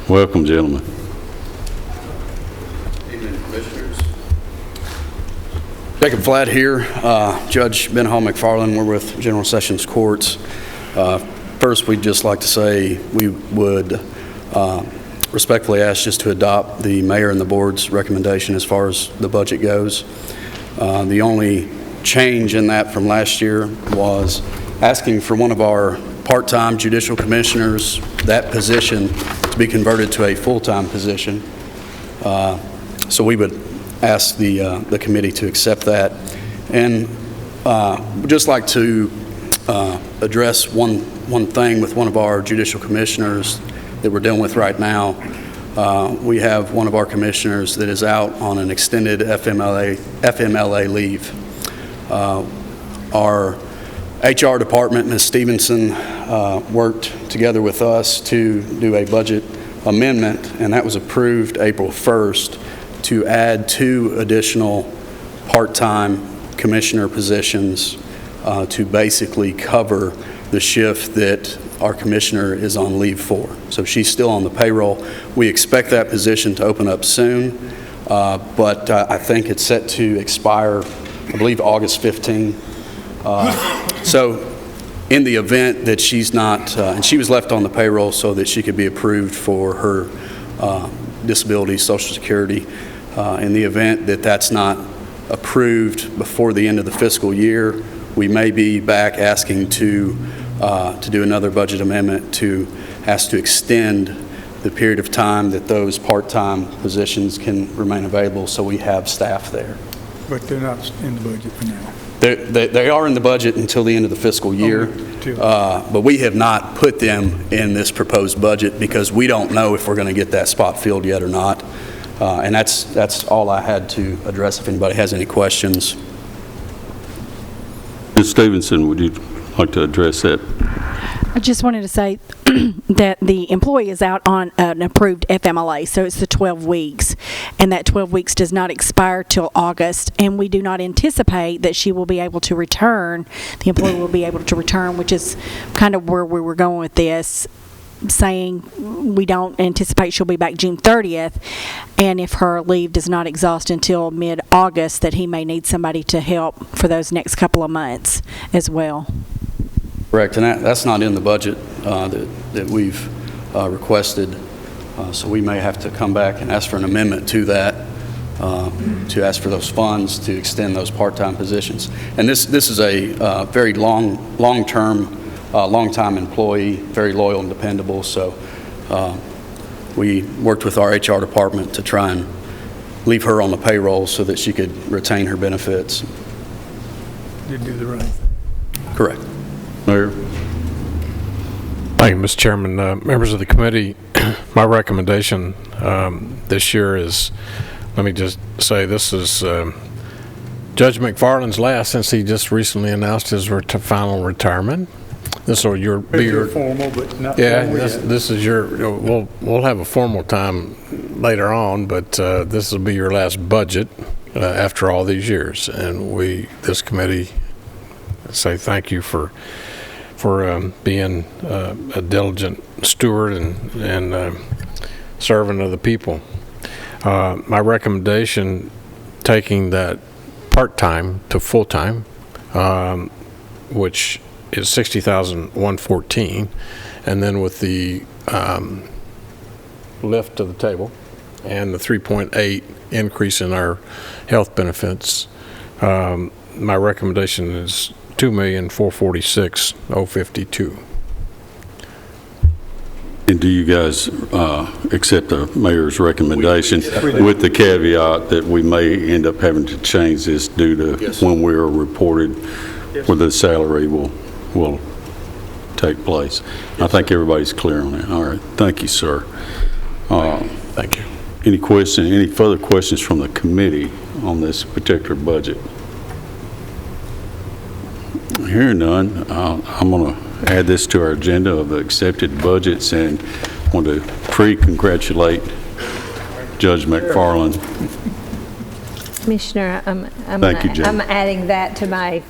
Welcome, gentlemen. Evening, Commissioners. Jacob Flatt here, Judge Ben Hall McFarland. We're with General Sessions Courts. First, we'd just like to say we would respectfully ask just to adopt the mayor and the board's recommendation as far as the budget goes. The only change in that from last year was asking for one of our part-time judicial commissioners, that position, to be converted to a full-time position. So we would ask the committee to accept that. And we'd just like to address one thing with one of our judicial commissioners that we're dealing with right now. We have one of our commissioners that is out on an extended FMLA leave. Our HR department, Ms. Stevenson, worked together with us to do a budget amendment, and that was approved April 1st to add 2 additional part-time commissioner positions to basically cover the shift that our commissioner is on leave for. So she's still on the payroll. We expect that position to open up soon, but I think it's set to expire, I believe, August 15. So in the event that she's not, and she was left on the payroll so that she could be approved for her disability, Social Security, in the event that that's not approved before the end of the fiscal year, we may be back asking to do another budget amendment to ask to extend the period of time that those part-time positions can remain available so we have staff there. But they're not in the budget for now. They are in the budget until the end of the fiscal year, but we have not put them in this proposed budget because we don't know if we're going to get that spot filled yet or not. And that's all I had to address. If anybody has any questions. Ms. Stevenson, would you like to address that? I just wanted to say that the employee is out on an approved FMLA, so it's the 12 weeks, and that 12 weeks does not expire till August, and we do not anticipate that she will be able to return, the employee will be able to return, which is kind of where we were going with this, saying we don't anticipate she'll be back June 30th, and if her leave does not exhaust until mid-August, that he may need somebody to help for those next couple of months as well. Correct, and that's not in the budget that we've requested, so we may have to come back and ask for an amendment to that, to ask for those funds to extend those part-time positions. And this is a very long-time employee, very loyal and dependable, so we worked with our HR department to try and leave her on the payroll so that she could retain her benefits. Did do the right thing. Correct. Mayor? Thank you, Mr. Chairman. Members of the committee, my recommendation this year is, let me just say, this is Judge McFarland's last, since he just recently announced his final retirement. This will be your formal, but not yeah. formal This is your. We'll have a formal time later on, but this will be your last budget after all these years, and this committee, say thank you for being a diligent steward and servant of the people. My recommendation, taking that part-time to full-time, which is $60,114, and then with the lift to the table and the 3.8 increase in our health benefits, my recommendation is $2,446,052. And do you guys accept the mayor's recommendation with the caveat that we may end up having to change this due to when we are reported where the salary will take place. I think everybody's clear on that. All right, thank you, sir. Thank you. Any further questions from the committee on this particular budget? Hearing none, I'm going to add this to our agenda of the accepted budgets and want to pre-congratulate Judge McFarland. Commissioner, Thank you, Jen. I'm adding that to my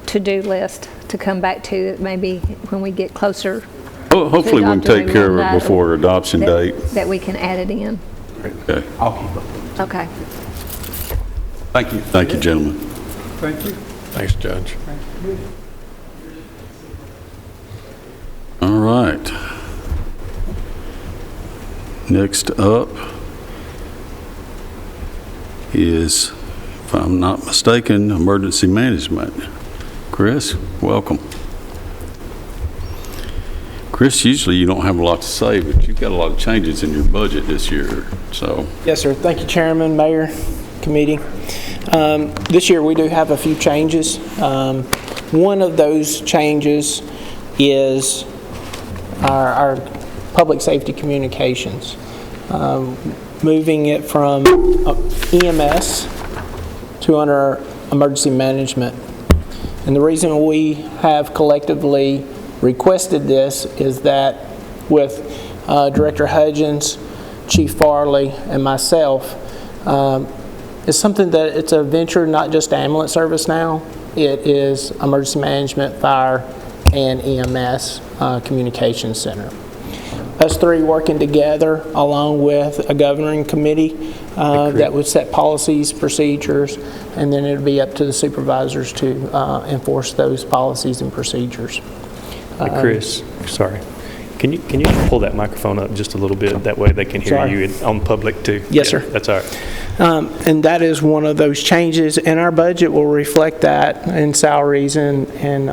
to-do list to come back to maybe when we get closer. Oh, hopefully we can take care of it before adoption date. That we can add it in. Okay. I'll keep up. Okay. Thank you. Thank you, gentlemen. Thank you. Thanks, Judge. All right. Next up is, if I'm not mistaken, emergency management. Chris, welcome. Chris, usually you don't have a lot to say, but you've got a lot of changes in your budget this year, so. Yes, sir. Thank you, Chairman, Mayor, Committee. This year we do have a few changes. One of those changes is our public safety communications. Moving it from EMS to under emergency management. And the reason we have collectively requested this is that with Director Hudgens, Chief Farley, and myself, it's something that it's a venture, not just ambulance service now. It is emergency management, fire, and EMS communication center. Us three working together along with a governing committee that would set policies, procedures, and then it would be up to the supervisors to enforce those policies and procedures. Chris, sorry. Can you pull that microphone up just a little bit? That way they can hear you on public too. Yes, sir. That's all right. And that is one of those changes, and our budget will reflect that in salaries and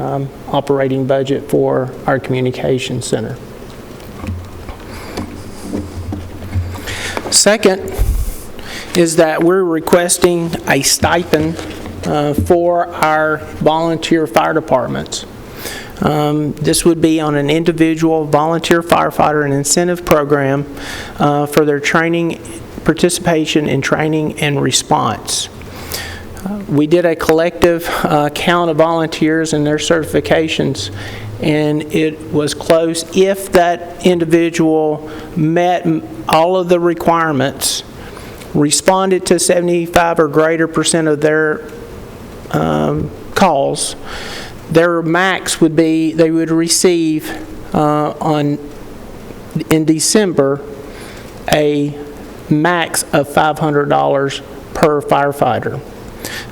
operating budget for our communication center. Second is that we're requesting a stipend for our volunteer fire departments. This would be on an individual volunteer firefighter and incentive program for their training, participation in training and response. We did a collective count of volunteers and their certifications, and it was close. If that individual met all of the requirements, responded to 75 or greater % of their calls, their max would be, they would receive in December a max of $500 per firefighter.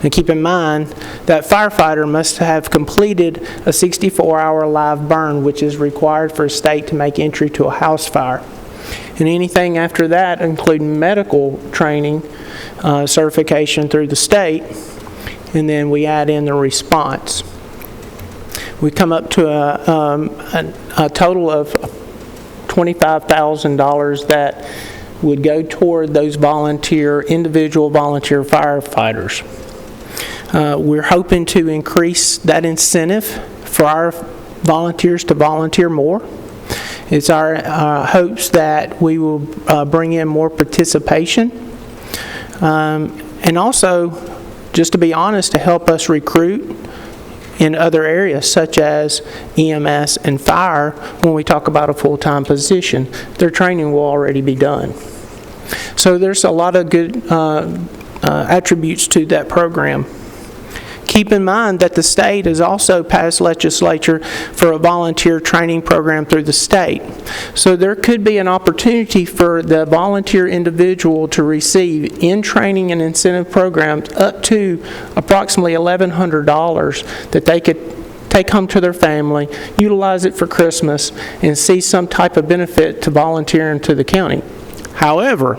And keep in mind that firefighter must have completed a 64-hour live burn, which is required for a state to make entry to a house fire. And anything after that, including medical training, certification through the state, and then we add in the response. We come up to a total of $25,000 that would go toward those individual volunteer firefighters. We're hoping to increase that incentive for our volunteers to volunteer more. It's our hopes that we will bring in more participation, and also, just to be honest, to help us recruit in other areas such as EMS and fire. When we talk about a full-time position, their training will already be done. So there's a lot of good attributes to that program. Keep in mind that the state has also passed legislature for a volunteer training program through the state. So there could be an opportunity for the volunteer individual to receive in training and incentive programs up to approximately $1,100 that they could take home to their family, utilize it for Christmas, and see some type of benefit to volunteering to the county. However,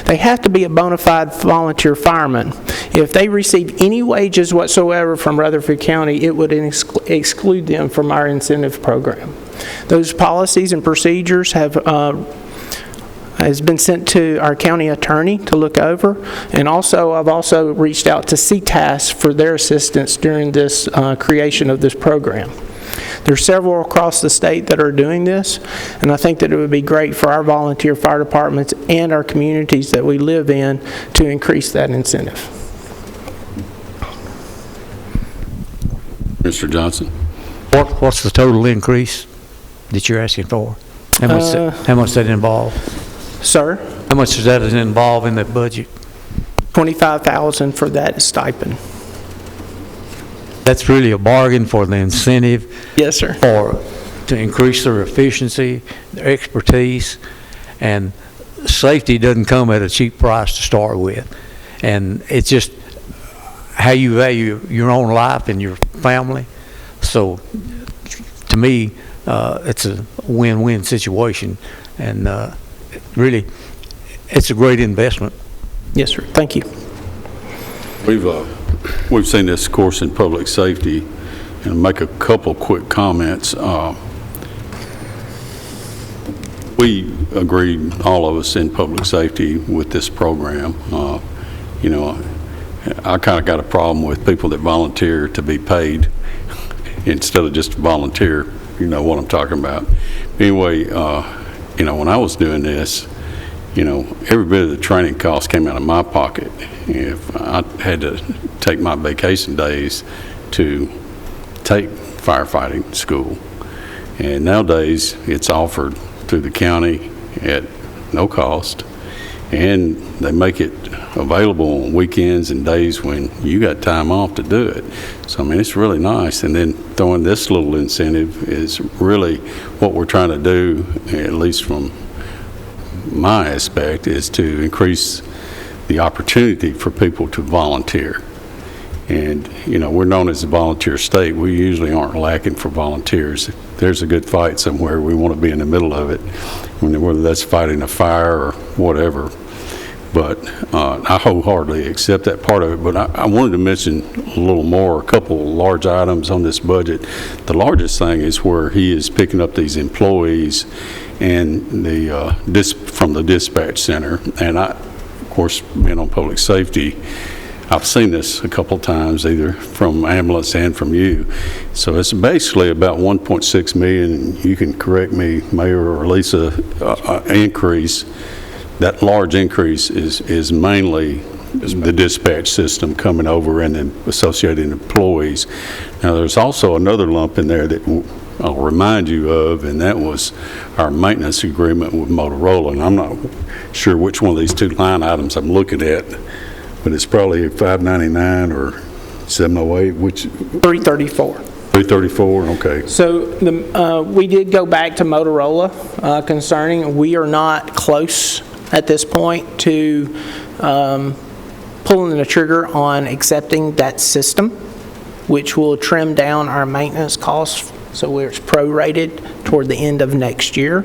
they have to be a bona fide volunteer fireman. If they receive any wages whatsoever from Rutherford County, it would exclude them from our incentive program. Those policies and procedures has been sent to our county attorney to look over, and also I've also reached out to CTAS for their assistance during this creation of this program. There's several across the state that are doing this, and I think that it would be great for our volunteer fire departments and our communities that we live in to increase that incentive. Mr. Johnson? What's the total increase that you're asking for? How much does that involve? Sir? How much does that involve in the budget? $25,000 for that stipend. That's really a bargain for the incentive. Yes, sir. To increase their efficiency, their expertise, and safety doesn't come at a cheap price to start with. And it's just how you value your own life and your family. So to me, it's a win-win situation, and really, it's a great investment. Yes, sir. Thank you. We've seen this, of course, in public safety, and make a couple quick comments. We agreed, all of us in public safety, with this program. You know, I kind of got a problem with people that volunteer to be paid instead of just volunteer. You know what I'm talking about. Anyway, you know, when I was doing this, you know, every bit of the training cost came out of my pocket. If I had to take my vacation days to take firefighting school. And nowadays, it's offered through the county at no cost, and they make it available on weekends and days when you got time off to do it. So, I mean, it's really nice. And then throwing this little incentive is really what we're trying to do, at least from my aspect, is to increase the opportunity for people to volunteer. And, you know, we're known as a volunteer state. We usually aren't lacking for volunteers. If there's a good fight somewhere, we want to be in the middle of it, whether that's fighting a fire or whatever. But I wholeheartedly accept that part of it. But I wanted to mention a little more, a couple large items on this budget. The largest thing is where he is picking up these employees and from the dispatch center. And I, of course, being on public safety, I've seen this a couple times, either from ambulance and from you. So it's basically about 1.6 million. You can correct me, Mayor or Lisa, increase. That large increase is mainly the dispatch system coming over and the associated employees. Now, there's also another lump in there that I'll remind you of, and that was our maintenance agreement with Motorola. And I'm not sure which one of these two line items I'm looking at, but it's probably 599 or 708, which? 334. 334, okay. So we did go back to Motorola concerning, we are not close at this point to pulling the trigger on accepting that system, which will trim down our maintenance costs, so where it's prorated toward the end of next year.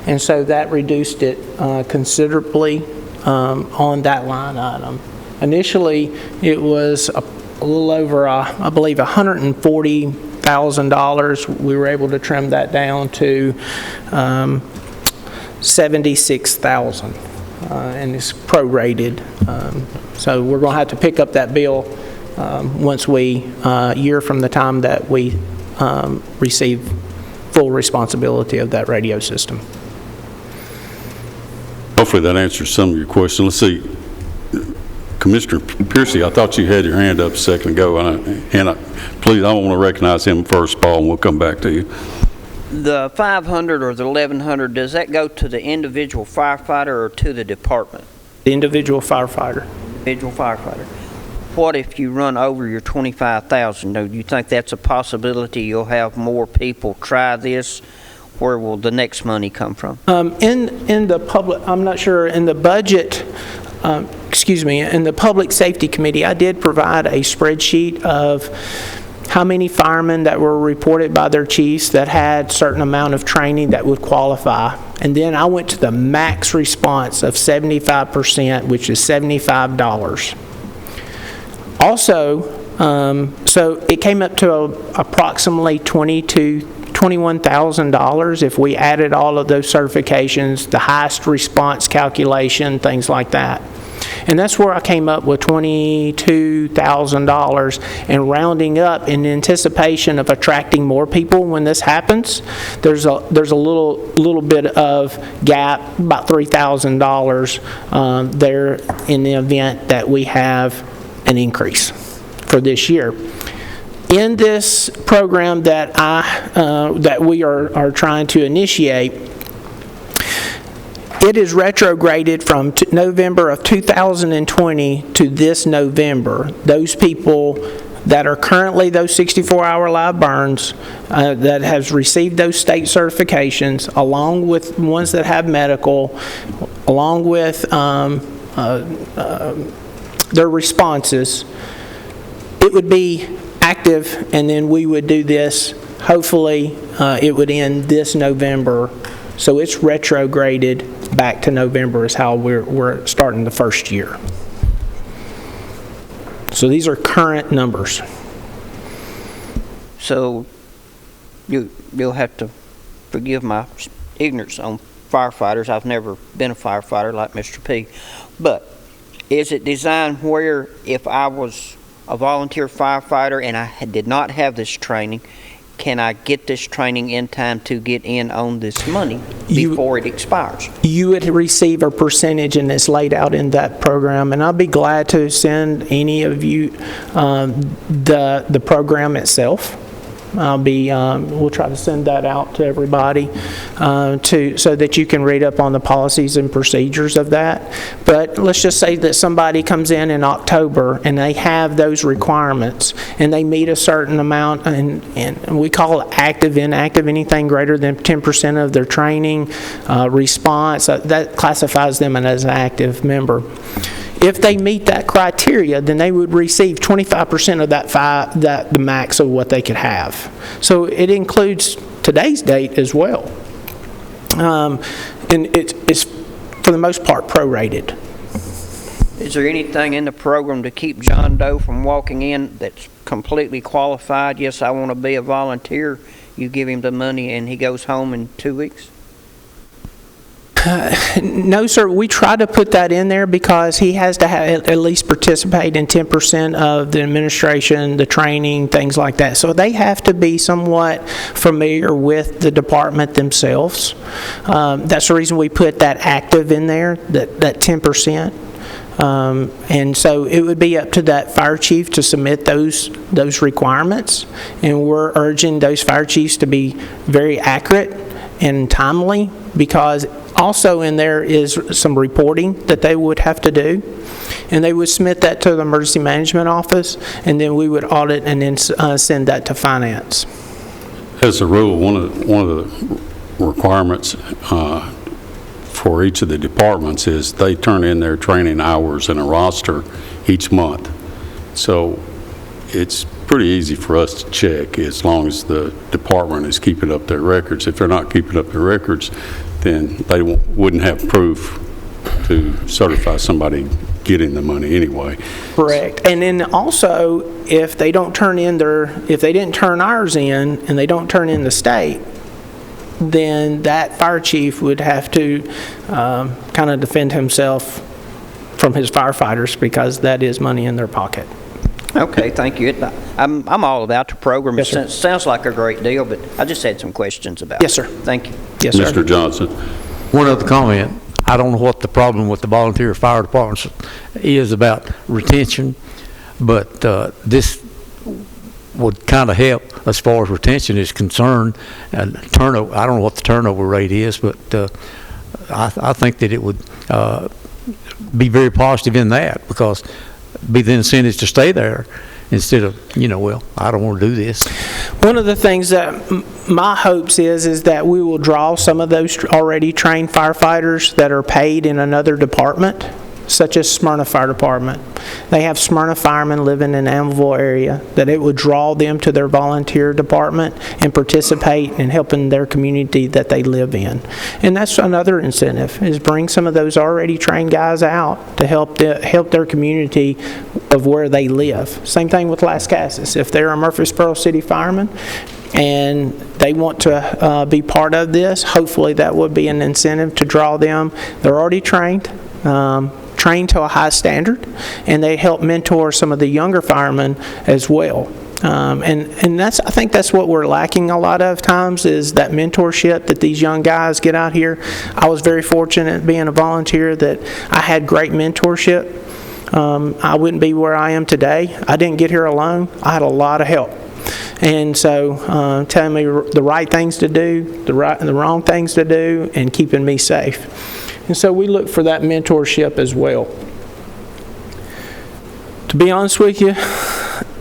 And so that reduced it considerably on that line item. Initially, it was a little over, I believe, $140,000. We were able to trim that down to $76,000, and it's prorated. So we're going to have to pick up that bill once we, a year from the time that we receive full responsibility of that radio system. Hopefully that answers some of your questions. Let's see. Commissioner Piercy, I thought you had your hand up a second ago, and please, I want to recognize him first, Paul, and we'll come back to you. The 500 or the 1,100, does that go to the individual firefighter or to the department? The individual firefighter. Individual firefighter. What if you run over your 25,000? Do you think that's a possibility you'll have more people try this? Where will the next money come from? In the public, I'm not sure, in the budget, in the Public Safety Committee, I did provide a spreadsheet of how many firemen that were reported by their chiefs that had certain amount of training that would qualify. And then I went to the max response of 75%, which is $75. Also, so it came up to approximately $22,000 $21,000 if we added all of those certifications, the highest response calculation, things like that. And that's where I came up with $22,000, and rounding up in anticipation of attracting more people when this happens. There's a little bit of gap, about $3,000 there in the event that we have an increase for this year. In this program that that we are trying to initiate, it is retrograded from November of 2020 to this November. Those people that are currently those 64-hour live burns that has received those state certifications, along with ones that have medical, along with their responses, it would be active, and then we would do this. Hopefully, it would end this November. So it's retrograded back to November is how we're starting the first year. So these are current numbers. So you'll have to forgive my ignorance on firefighters. I've never been a firefighter like Mr. P. But is it designed where if I was a volunteer firefighter and I did not have this training, can I get this training in time to get in on this money before it expires? You would receive a percentage, and it's laid out in that program. And I'll be glad to send any of you the program itself. We'll try to send that out to everybody so that you can read up on the policies and procedures of that. But let's just say that somebody comes in October and they have those requirements and they meet a certain amount, and we call it active, inactive, anything greater than 10% of their training response, that classifies them as an active member. If they meet that criteria, then they would receive 25% of the max of what they could have. So it includes today's date as well. And it's, for the most part, prorated. Is there anything in the program to keep John Doe from walking in that's completely qualified? Yes, I want to be a volunteer. You give him the money and he goes home in 2 weeks? No, sir. We try to put that in there because he has to at least participate in 10% of the administration, the training, things like that. So they have to be somewhat familiar with the department themselves. That's the reason we put that active in there, that 10%. And so it would be up to that fire chief to submit those requirements. And we're urging those fire chiefs to be very accurate and timely, because also in there is some reporting that they would have to do, and they would submit that to the emergency management office, and then we would audit and then send that to finance. As a rule, one of the requirements for each of the departments is they turn in their training hours in a roster each month. So it's pretty easy for us to check as long as the department is keeping up their records. If they're not keeping up their records, then they wouldn't have proof to certify somebody getting the money anyway. Correct. And then also, if they don't turn in if they didn't turn ours in and they don't turn in the state, then that fire chief would have to kind of defend himself from his firefighters, because that is money in their pocket. Okay, thank you. I'm all about the program. Yes, sir. It sounds like a great deal, but I just had some questions about it. Yes, sir. Thank you. Yes, sir. Mr. Johnson. One other comment. I don't know what the problem with the volunteer fire departments is about retention, but this would kind of help as far as retention is concerned. And turnover, I don't know what the turnover rate is, but I think that it would be very positive in that, because be the incentives to stay there instead of, well, I don't want to do this. One of the things that my hopes is that we will draw some of those already trained firefighters that are paid in another department, such as Smyrna Fire Department. They have Smyrna firemen living in the Amville area, that it would draw them to their volunteer department and participate in helping their community that they live in. And that's another incentive, is bring some of those already trained guys out to help their community of where they live. Same thing with Las Casas. If they're a Murfreesboro City fireman, and they want to be part of this. Hopefully that would be an incentive to draw them. They're already trained to a high standard, and they help mentor some of the younger firemen as well. And I think that's what we're lacking a lot of times, is that mentorship that these young guys get out here. I was very fortunate being a volunteer that I had great mentorship. I wouldn't be where I am today. I didn't get here alone. I had a lot of help. And so telling me the right things to do, the wrong things to do, and keeping me safe. And so we look for that mentorship as well. To be honest with you,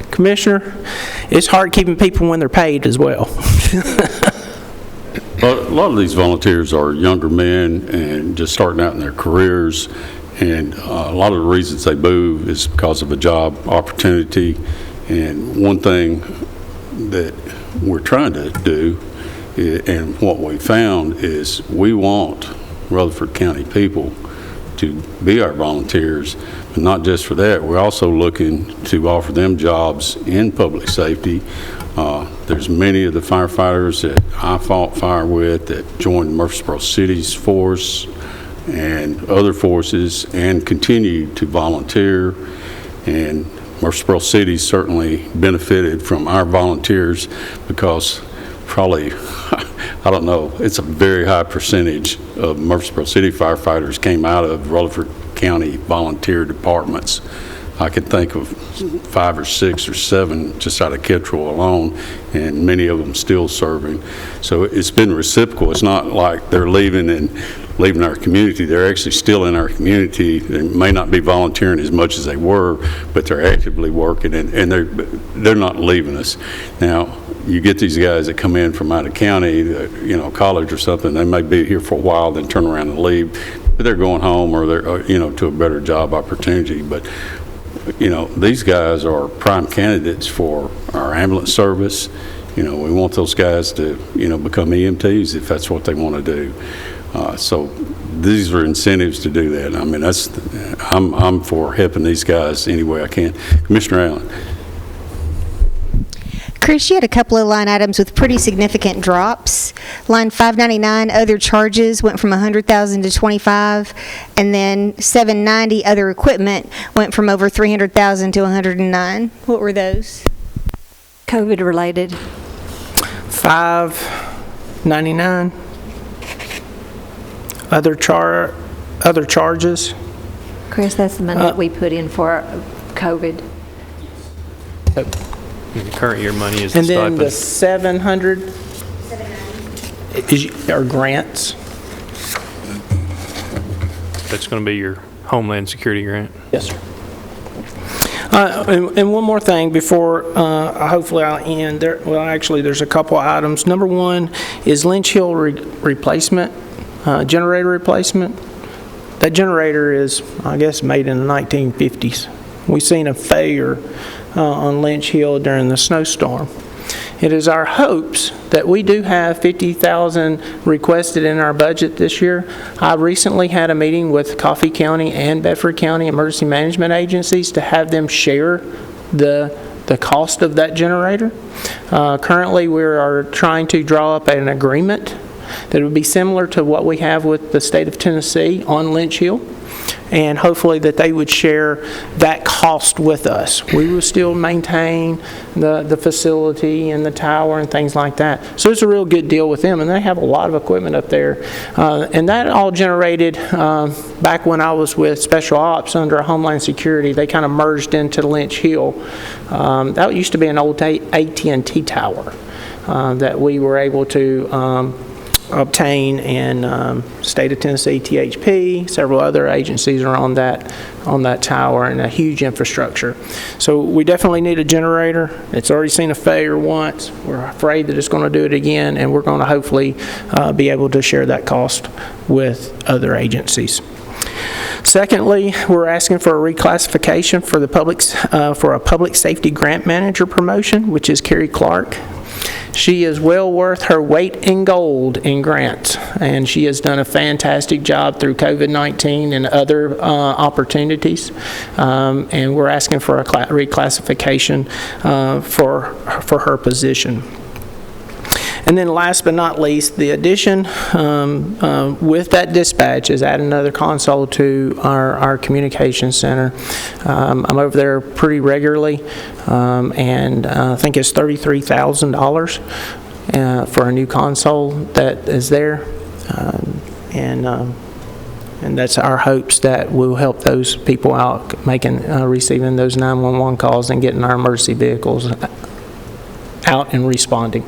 Commissioner, it's hard keeping people when they're paid as well. Well, a lot of these volunteers are younger men and just starting out in their careers, and a lot of the reasons they move is because of a job opportunity. And one thing that we're trying to do, and what we found, is we want Rutherford County people to be our volunteers. But not just for that, we're also looking to offer them jobs in public safety. There's many of the firefighters that I fought fire with that joined Murfreesboro City's force and other forces and continue to volunteer. And Murfreesboro City certainly benefited from our volunteers, because probably, I don't know, it's a very high percentage of Murfreesboro City firefighters came out of Rutherford County volunteer departments. I can think of 5 or 6 or 7 just out of Kittrell alone, and many of them still serving. So it's been reciprocal. It's not like they're leaving our community. They're actually still in our community. They may not be volunteering as much as they were, but they're actively working, and they're not leaving us. Now, you get these guys that come in from out of county, college or something. They may be here for a while, then turn around and leave, but they're going home, or they're to a better job opportunity. But these guys are prime candidates for our ambulance service. We want those guys to become EMTs if that's what they want to do. So these are incentives to do that. I mean, I'm for helping these guys any way I can. Commissioner Allen. Chris, you had a couple of line items with pretty significant drops. Line 599, other charges, went from $100,000 to $25,000, and then 790, other equipment, went from over $300,000 to $109,000. What were those? COVID related. 599, other charges. Chris, that's the money that we put in for COVID. The current year money is the and then stipend. the 700 are grants. That's going to be your Homeland Security grant. Yes, sir. And one more thing before hopefully I'll end. Actually, there's a couple items. Number one is Lynch Hill replacement, generator replacement. That generator is, I guess, made in the 1950s. We've seen a failure on Lynch Hill during the snowstorm. It is our hopes that we do have $50,000 requested in our budget this year. I recently had a meeting with Coffee County and Bedford County emergency management agencies to have them share the cost of that generator. Currently, we are trying to draw up an agreement that would be similar to what we have with the state of Tennessee on Lynch Hill, and hopefully that they would share that cost with us. We will still maintain the facility and the tower and things like that. So it's a real good deal with them, and they have a lot of equipment up there. And that all generated back when I was with Special Ops under Homeland Security. They kind of merged into Lynch Hill. That used to be an old AT&T tower that we were able to obtain, and state of Tennessee, THP, several other agencies are on that tower, and a huge infrastructure. So we definitely need a generator. It's already seen a failure once. We're afraid that it's going to do it again, and we're going to hopefully be able to share that cost with other agencies. Secondly, we're asking for a reclassification for for a public safety grant manager promotion, which is Carrie Clark. She is well worth her weight in gold in grants, and she has done a fantastic job through COVID-19 and other opportunities, and we're asking for a reclassification for her position. And then last but not least, the addition with that dispatch is add another console to our communication center. I'm over there pretty regularly, and I think it's $33,000 for a new console that is there. And that's our hopes that we'll help those people out receiving those 911 calls and getting our emergency vehicles out and responding.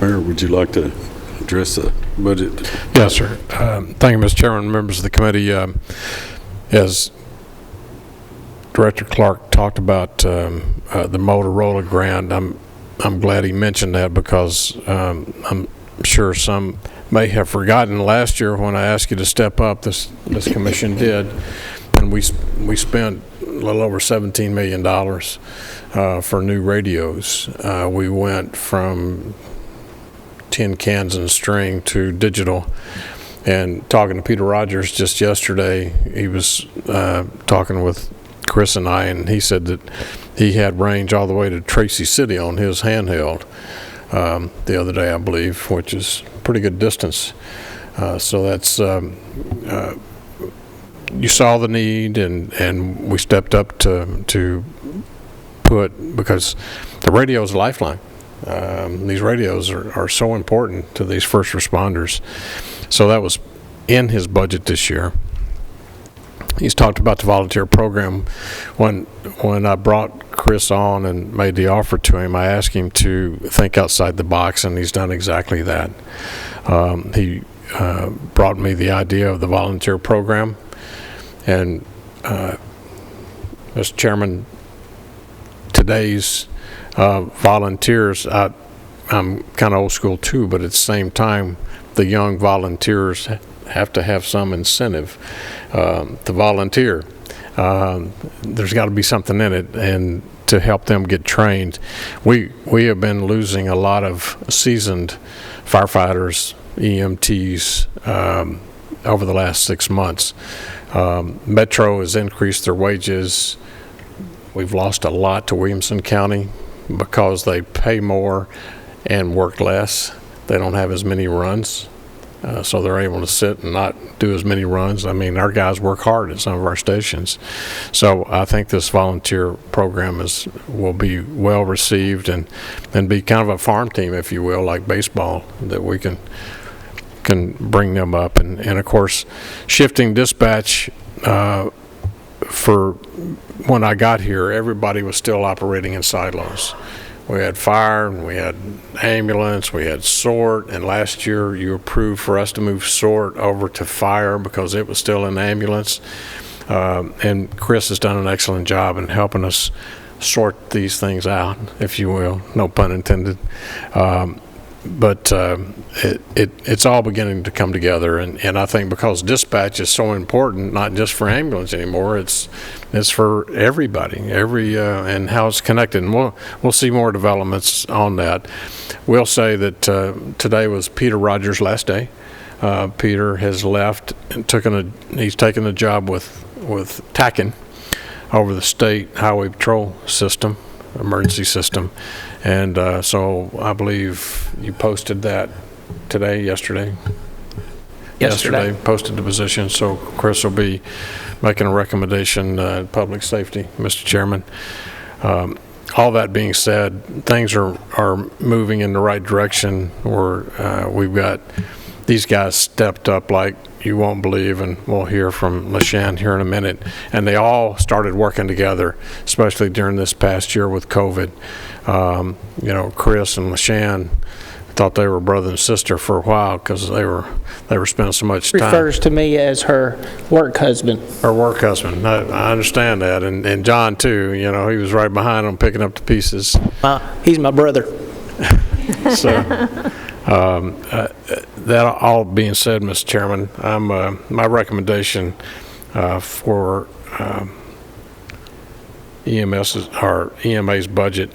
Mayor, would you like to address the budget? Yes, sir. Thank you, Mr. Chairman, members of the committee. As Director Clark talked about the Motorola grant, I'm glad he mentioned that because I'm sure some may have forgotten last year when I asked you to step up, this commission did, and we spent a little over $17 million for new radios. We went from tin cans and string to digital. And talking to Peter Rogers just yesterday, he was talking with Chris and I, and he said that he had range all the way to Tracy City on his handheld the other day, I believe, which is pretty good distance. So that's you saw the need, and we stepped up to put, because the radio is a lifeline. These radios are so important to these first responders. So that was in his budget this year. He's talked about the volunteer program. When I brought Chris on and made the offer to him, I asked him to think outside the box, and he's done exactly that. He brought me the idea of the volunteer program, and Mr. Chairman, today's volunteers, I'm kind of old school too, but at the same time, the young volunteers have to have some incentive to volunteer. There's got to be something in it, and to help them get trained. We have been losing a lot of seasoned firefighters, EMTs, over the last 6 months. Metro has increased their wages. We've lost a lot to Williamson County because they pay more and work less. They don't have as many runs. So they're able to sit and not do as many runs. I mean, our guys work hard at some of our stations. So I think this volunteer program will be well received and be kind of a farm team, if you will, like baseball, that we can bring them up. And of course, shifting dispatch, for when I got here, everybody was still operating in silos. We had fire, and we had ambulance, we had SORT, and last year you approved for us to move SORT over to fire because it was still in ambulance. And Chris has done an excellent job in helping us sort these things out, if you will, no pun intended. But it's all beginning to come together, and I think because dispatch is so important, not just for ambulance anymore, it's for everybody, and how it's connected. And we'll see more developments on that. We'll say that today was Peter Rogers' last day. Peter has left and he's taken a job with TACN over the state highway patrol system, emergency system. And so I believe you posted that yesterday, posted the position. So Chris will be making a recommendation to public safety, Mr. Chairman. All that being said, things are moving in the right direction. We've got these guys stepped up like you won't believe, and we'll hear from LaShann here in a minute. And they all started working together, especially during this past year with COVID. Chris and LaShann thought they were brother and sister for a while because they were spending so much time. Refers to me as her work husband. Her work husband. I understand that, and John too. He was right behind them picking up the pieces. He's my brother. So. That all being said, Mr. Chairman, my recommendation for EMA's budget,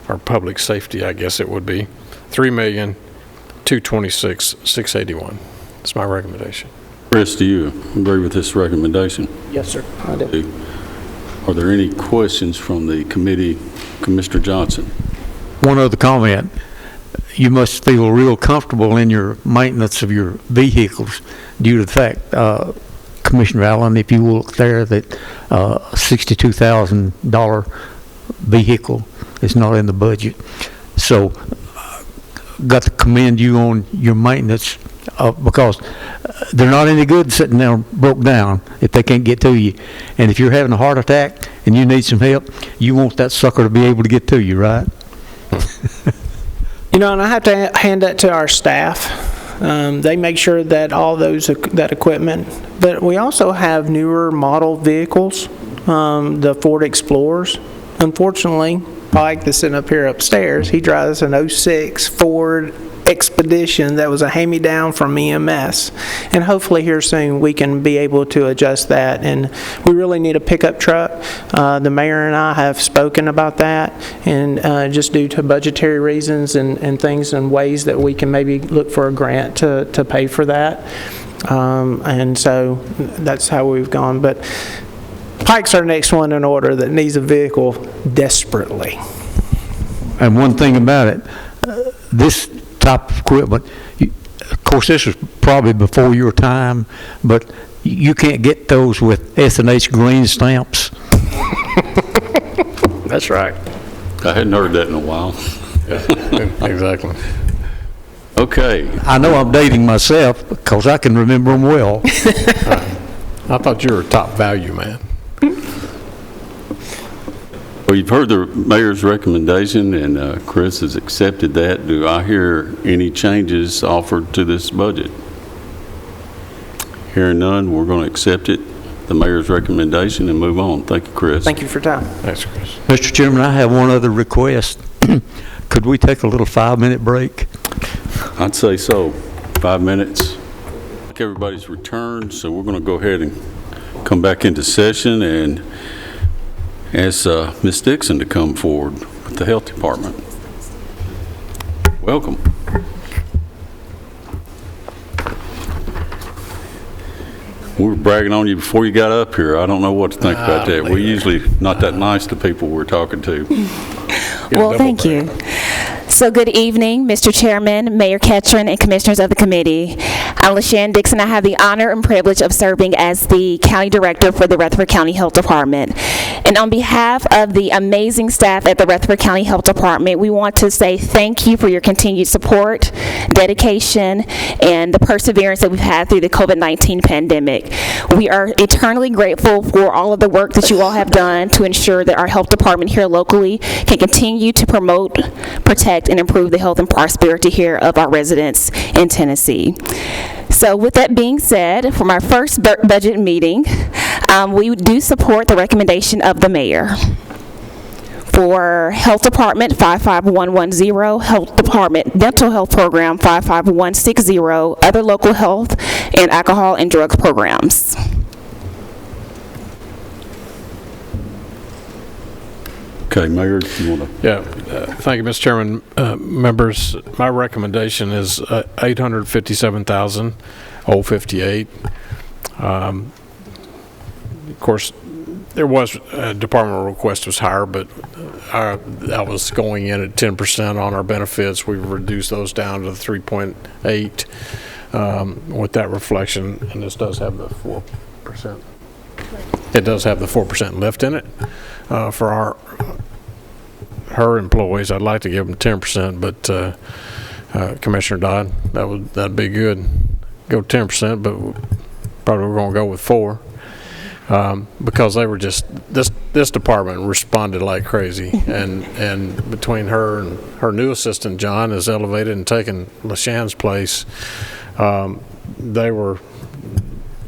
or public safety, I guess it would be, $3,226,681. That's my recommendation. Chris, do you agree with this recommendation? Yes, sir, I do. Are there any questions from the committee, Commissioner Johnson? One other comment. you must feel real comfortable in your maintenance of your vehicles due to the fact, Commissioner Allen, if you will look there, that $62,000 vehicle is not in the budget. So, got to commend you on your maintenance because they're not any good sitting there broke down if they can't get to you. And if you're having a heart attack and you need some help, you want that sucker to be able to get to you, right? You know, and I have to hand that to our staff. They make sure that all that equipment, but we also have newer model vehicles, the Ford Explorers. Unfortunately, Pike that's sitting up here upstairs, he drives an 06 Ford Expedition that was a hand-me-down from EMS. And hopefully here soon we can be able to adjust that. And we really need a pickup truck. The mayor and I have spoken about that, and just due to budgetary reasons and things and ways that we can maybe look for a grant to pay for that. And so that's how we've gone. But Pike's our next one in order that needs a vehicle desperately. And one thing about it, this type of equipment, of course this was probably before your time, but you can't get those with S&H green stamps. That's right. I hadn't heard that in a while. Yeah, exactly. Okay. I know I'm dating myself because I can remember them well. I thought you were a top value man. Well, you've heard the mayor's recommendation, and Chris has accepted that. Do I hear any changes offered to this budget? Hearing none, we're going to accept it, the mayor's recommendation, and move on. Thank you, Chris. Thank you for your time. Thanks, Chris. Mr. Chairman, I have one other request. Could we take a little 5-minute break? I'd say so. 5 minutes. Everybody's returned, so we're going to go ahead and come back into session and ask Ms. Dixon to come forward with the Health Department. Welcome. We were bragging on you before you got up here. I don't know what to think about that. We're usually not that nice to people we're talking to. Well, thank you. So good evening, Mr. Chairman, Mayor Ketron, and Commissioners of the Committee. I'm LaShann Dixon. I have the honor and privilege of serving as the County Director for the Rutherford County Health Department. And on behalf of the amazing staff at the Rutherford County Health Department, we want to say thank you for your continued support, dedication, and the perseverance that we've had through the COVID-19 pandemic. We are eternally grateful for all of the work that you all have done to ensure that our health department here locally can continue to promote, protect, and improve the health and prosperity here of our residents in Tennessee. So with that being said, from our first budget meeting, we do support the recommendation of the mayor. For Health Department 55110, Health Department Dental Health Program 55160, other local health and alcohol and drugs programs. Okay, Mayor, you want to? Yeah, thank you, Mr. Chairman. Members, my recommendation is $857,058. Of course, there was a departmental request was higher, but that was going in at 10% on our benefits. We've reduced those down to 3.8 with that reflection, and this does have the 4%. It does have the 4% lift in it for her employees. I'd like to give them 10%, but Commissioner Dodd, that'd be good. Go 10%, but probably we're going to go with 4. Because they were just this department responded like crazy, and between her and her new assistant John is elevated and taken LaShann's place. They were,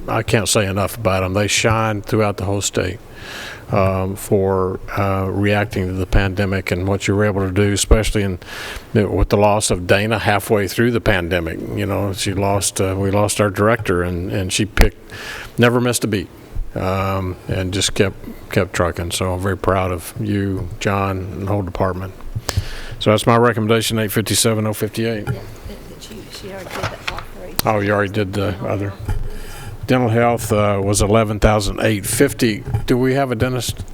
I can't say enough about them. They shined throughout the whole state for reacting to the pandemic and what you were able to do, especially with the loss of Dana halfway through the pandemic. You know, we lost our director, and she never missed a beat. And just kept trucking. So I'm very proud of you, John, and the whole department. So that's my recommendation, 857-058. She already did the all three. Oh, you already did the other. Dental health was $11,850. Do we have a dentist?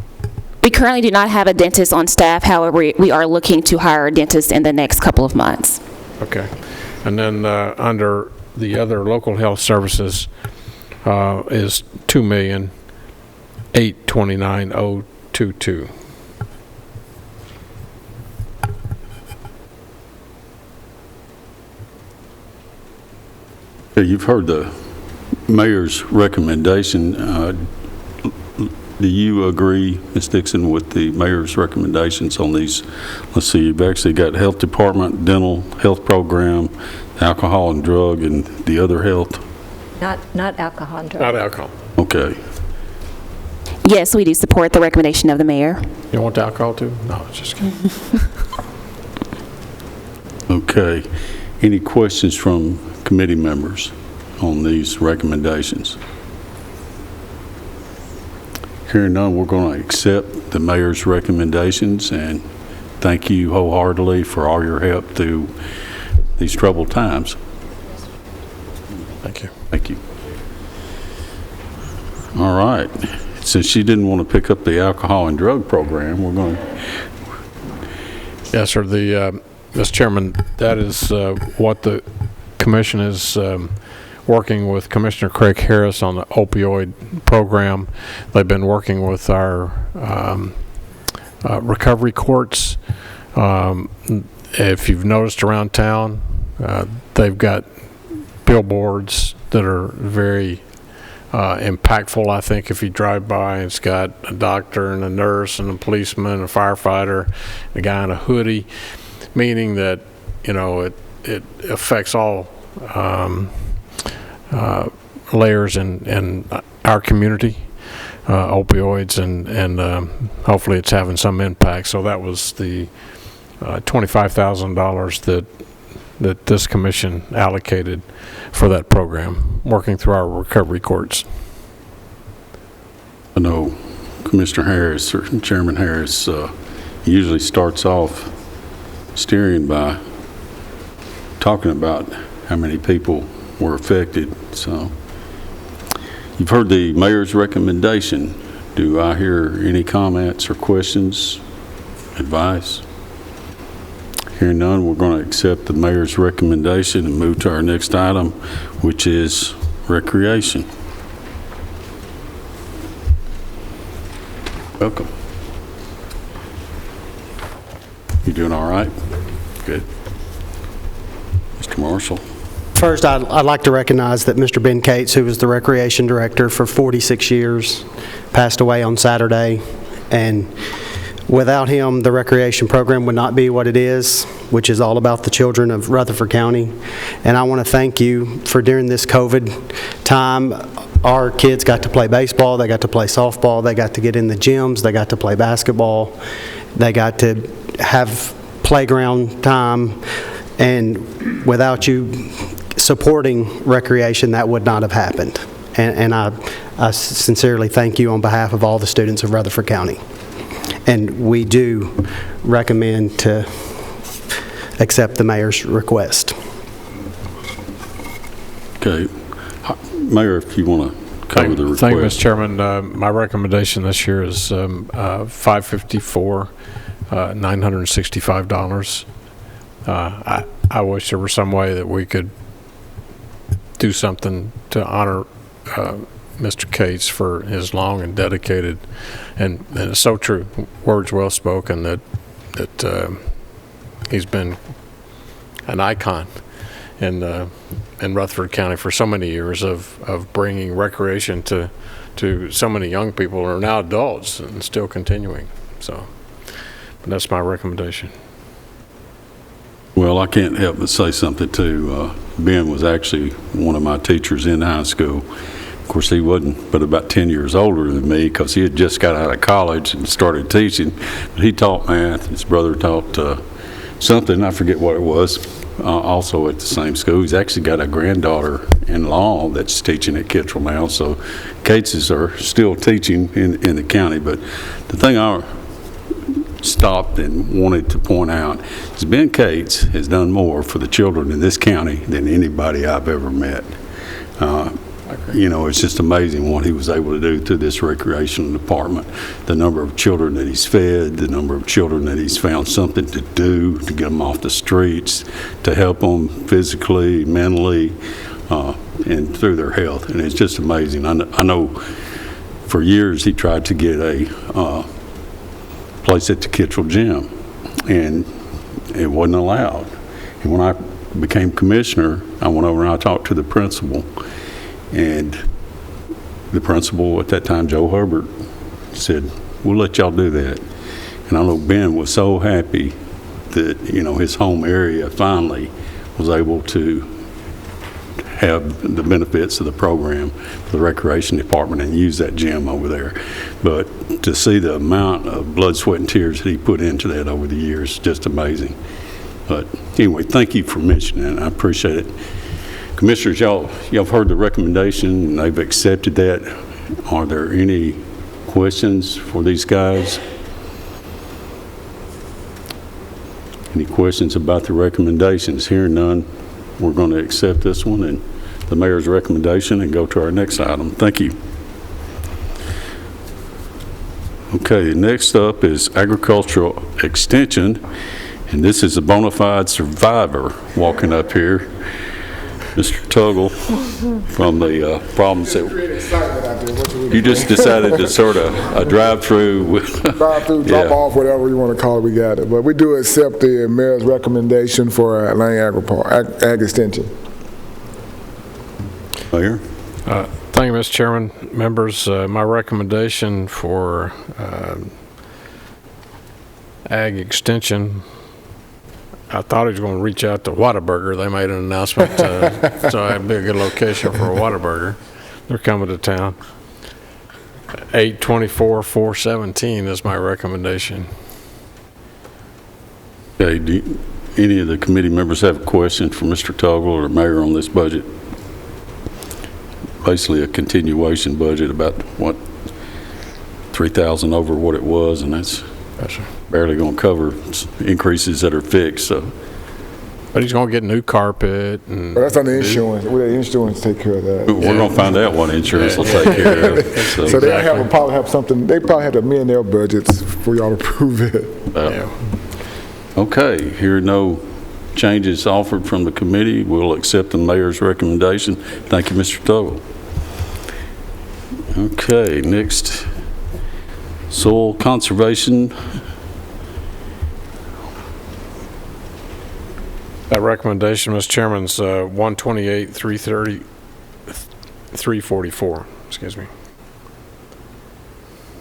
We currently do not have a dentist on staff. However, we are looking to hire a dentist in the next couple of months. Okay. And then under the other local health services is $2,829,022. You've heard the mayor's recommendation. Do you agree, Ms. Dixon, with the mayor's recommendations on these? Let's see, you've actually got health department, dental health program, alcohol and drug, and the other health? Not alcohol and drug. Not alcohol. Okay. Yes, we do support the recommendation of the mayor. You want the alcohol too? No, just kidding. Okay. Any questions from committee members on these recommendations? Hearing none, we're going to accept the mayor's recommendations and thank you wholeheartedly for all your help through these troubled times. Thank you. Thank you. All right. Since she didn't want to pick up the alcohol and drug program, we're going to... Yes, sir. Mr. Chairman, that is what the commission is working with Commissioner Craig Harris on the opioid program. They've been working with our recovery courts. If you've noticed around town, they've got billboards that are very impactful. I think if you drive by, it's got a doctor and a nurse and a policeman, a firefighter, a guy in a hoodie, meaning that, you know, it affects all layers in our community, opioids, and hopefully it's having some impact. So that was the $25,000 that this commission allocated for that program, working through our recovery courts. I know Commissioner Harris, or Chairman Harris, usually starts off steering by talking about how many people were affected. So you've heard the mayor's recommendation. Do I hear any comments or questions, advice? Hearing none, we're going to accept the mayor's recommendation and move to our next item, which is recreation. Welcome. You doing all right? Good. Mr. Marshall. First, I'd like to recognize that Mr. Ben Cates, who was the recreation director for 46 years, passed away on Saturday. And without him, the recreation program would not be what it is, which is all about the children of Rutherford County. And I want to thank you for during this COVID time, our kids got to play baseball, they got to play softball, they got to get in the gyms, they got to play basketball, they got to have playground time. And without you supporting recreation, that would not have happened. And I sincerely thank you on behalf of all the students of Rutherford County. And we do recommend to accept the mayor's request. Okay. Mayor, if you want to cover the request. Thank you, Mr. Chairman. My recommendation this year is $554, $965. I wish there were some way that we could do something to honor Mr. Cates for his long and dedicated, and it's so true, words well spoken, that he's been an icon in Rutherford County for so many years of bringing recreation to so many young people who are now adults and still continuing. So, but that's my recommendation. Well, I can't help but say something too. Ben was actually one of my teachers in high school. Of course, he wasn't but about 10 years older than me because he had just got out of college and started teaching. But he taught math. His brother taught something, I forget what it was, also at the same school. He's actually got a granddaughter-in-law that's teaching at Kittrell now. So Cateses are still teaching in the county. But the thing I stopped and wanted to point out is Ben Cates has done more for the children in this county than anybody I've ever met. you know, it's just amazing what he was able to do through this recreation department. The number of children that he's fed, the number of children that he's found something to do to get them off the streets, to help them physically, mentally, and through their health. And it's just amazing. I know for years he tried to get a place at the Kittrell Gym, and it wasn't allowed. And when I became commissioner, I went over and I talked to the principal, and the principal at that time, Joe Herbert, said, we'll let y'all do that. And I know Ben was so happy that, you know, his home area finally was able to have the benefits of the program for the recreation department and use that gym over there. But to see the amount of blood, sweat, and tears that he put into that over the years, just amazing. But anyway, thank you for mentioning it. I appreciate it. Commissioners, y'all have heard the recommendation and they've accepted that. Are there any questions for these guys? Any questions about the recommendations? Hearing none, we're going to accept this one and the mayor's recommendation and go to our next item. Thank you. Okay, next up is agricultural extension, and this is a bona fide survivor walking up here, Mr. Tuggle, from the problems that you just decided to sort of a drive-through. Drive-through, drop off, whatever you want to call it, we got it. But we do accept the mayor's recommendation for Atlanta Ag Extension. Mayor? Thank you, Mr. Chairman. Members, my recommendation for Ag Extension, I thought he was going to reach out to Whataburger. They made an announcement, so it'd be a good location for a Whataburger. They're coming to town. 824-417 is my recommendation. Okay, do any of the committee members have a question for Mr. Tuggle or the mayor on this budget? Basically a continuation budget, about what, 3,000 over what it was, and that's barely going to cover increases that are fixed. So, but he's going to get new carpet. And that's on the insurance. Will the insurance take care of that? We're going to find out what insurance will take care of it. So they probably have something. They probably have to amend their budgets for y'all to approve it. Okay, here are no changes offered from the committee. We'll accept the mayor's recommendation. Thank you, Mr. Tuggle. Okay, next, soil conservation. That recommendation, Mr. Chairman, is 128, 330, 344. Excuse me.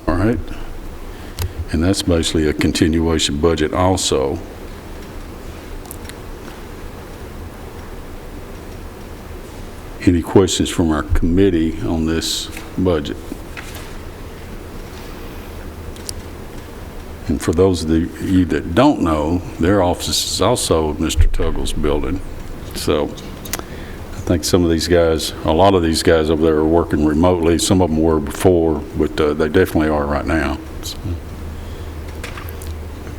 All right, and that's basically a continuation budget also. Any questions from our committee on this budget? And for those of you that don't know, their office is also Mr. Tuggle's building. So I think some of these guys, a lot of these guys over there are working remotely. Some of them were before, but they definitely are right now. So.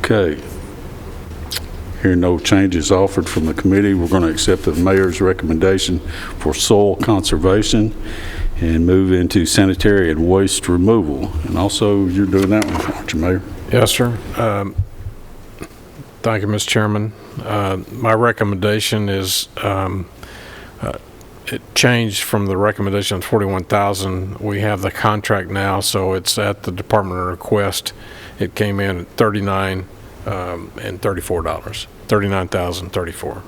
Okay. Here, no changes offered from the committee. We're going to accept the mayor's recommendation for soil conservation and move into sanitary and waste removal. And also, you're doing that one, aren't you, Mayor? Yes, sir. Thank you, Mr. Chairman. My recommendation is it changed from the recommendation of $41,000. We have the contract now, so it's at the department request. It came in at $39,034. $39,034.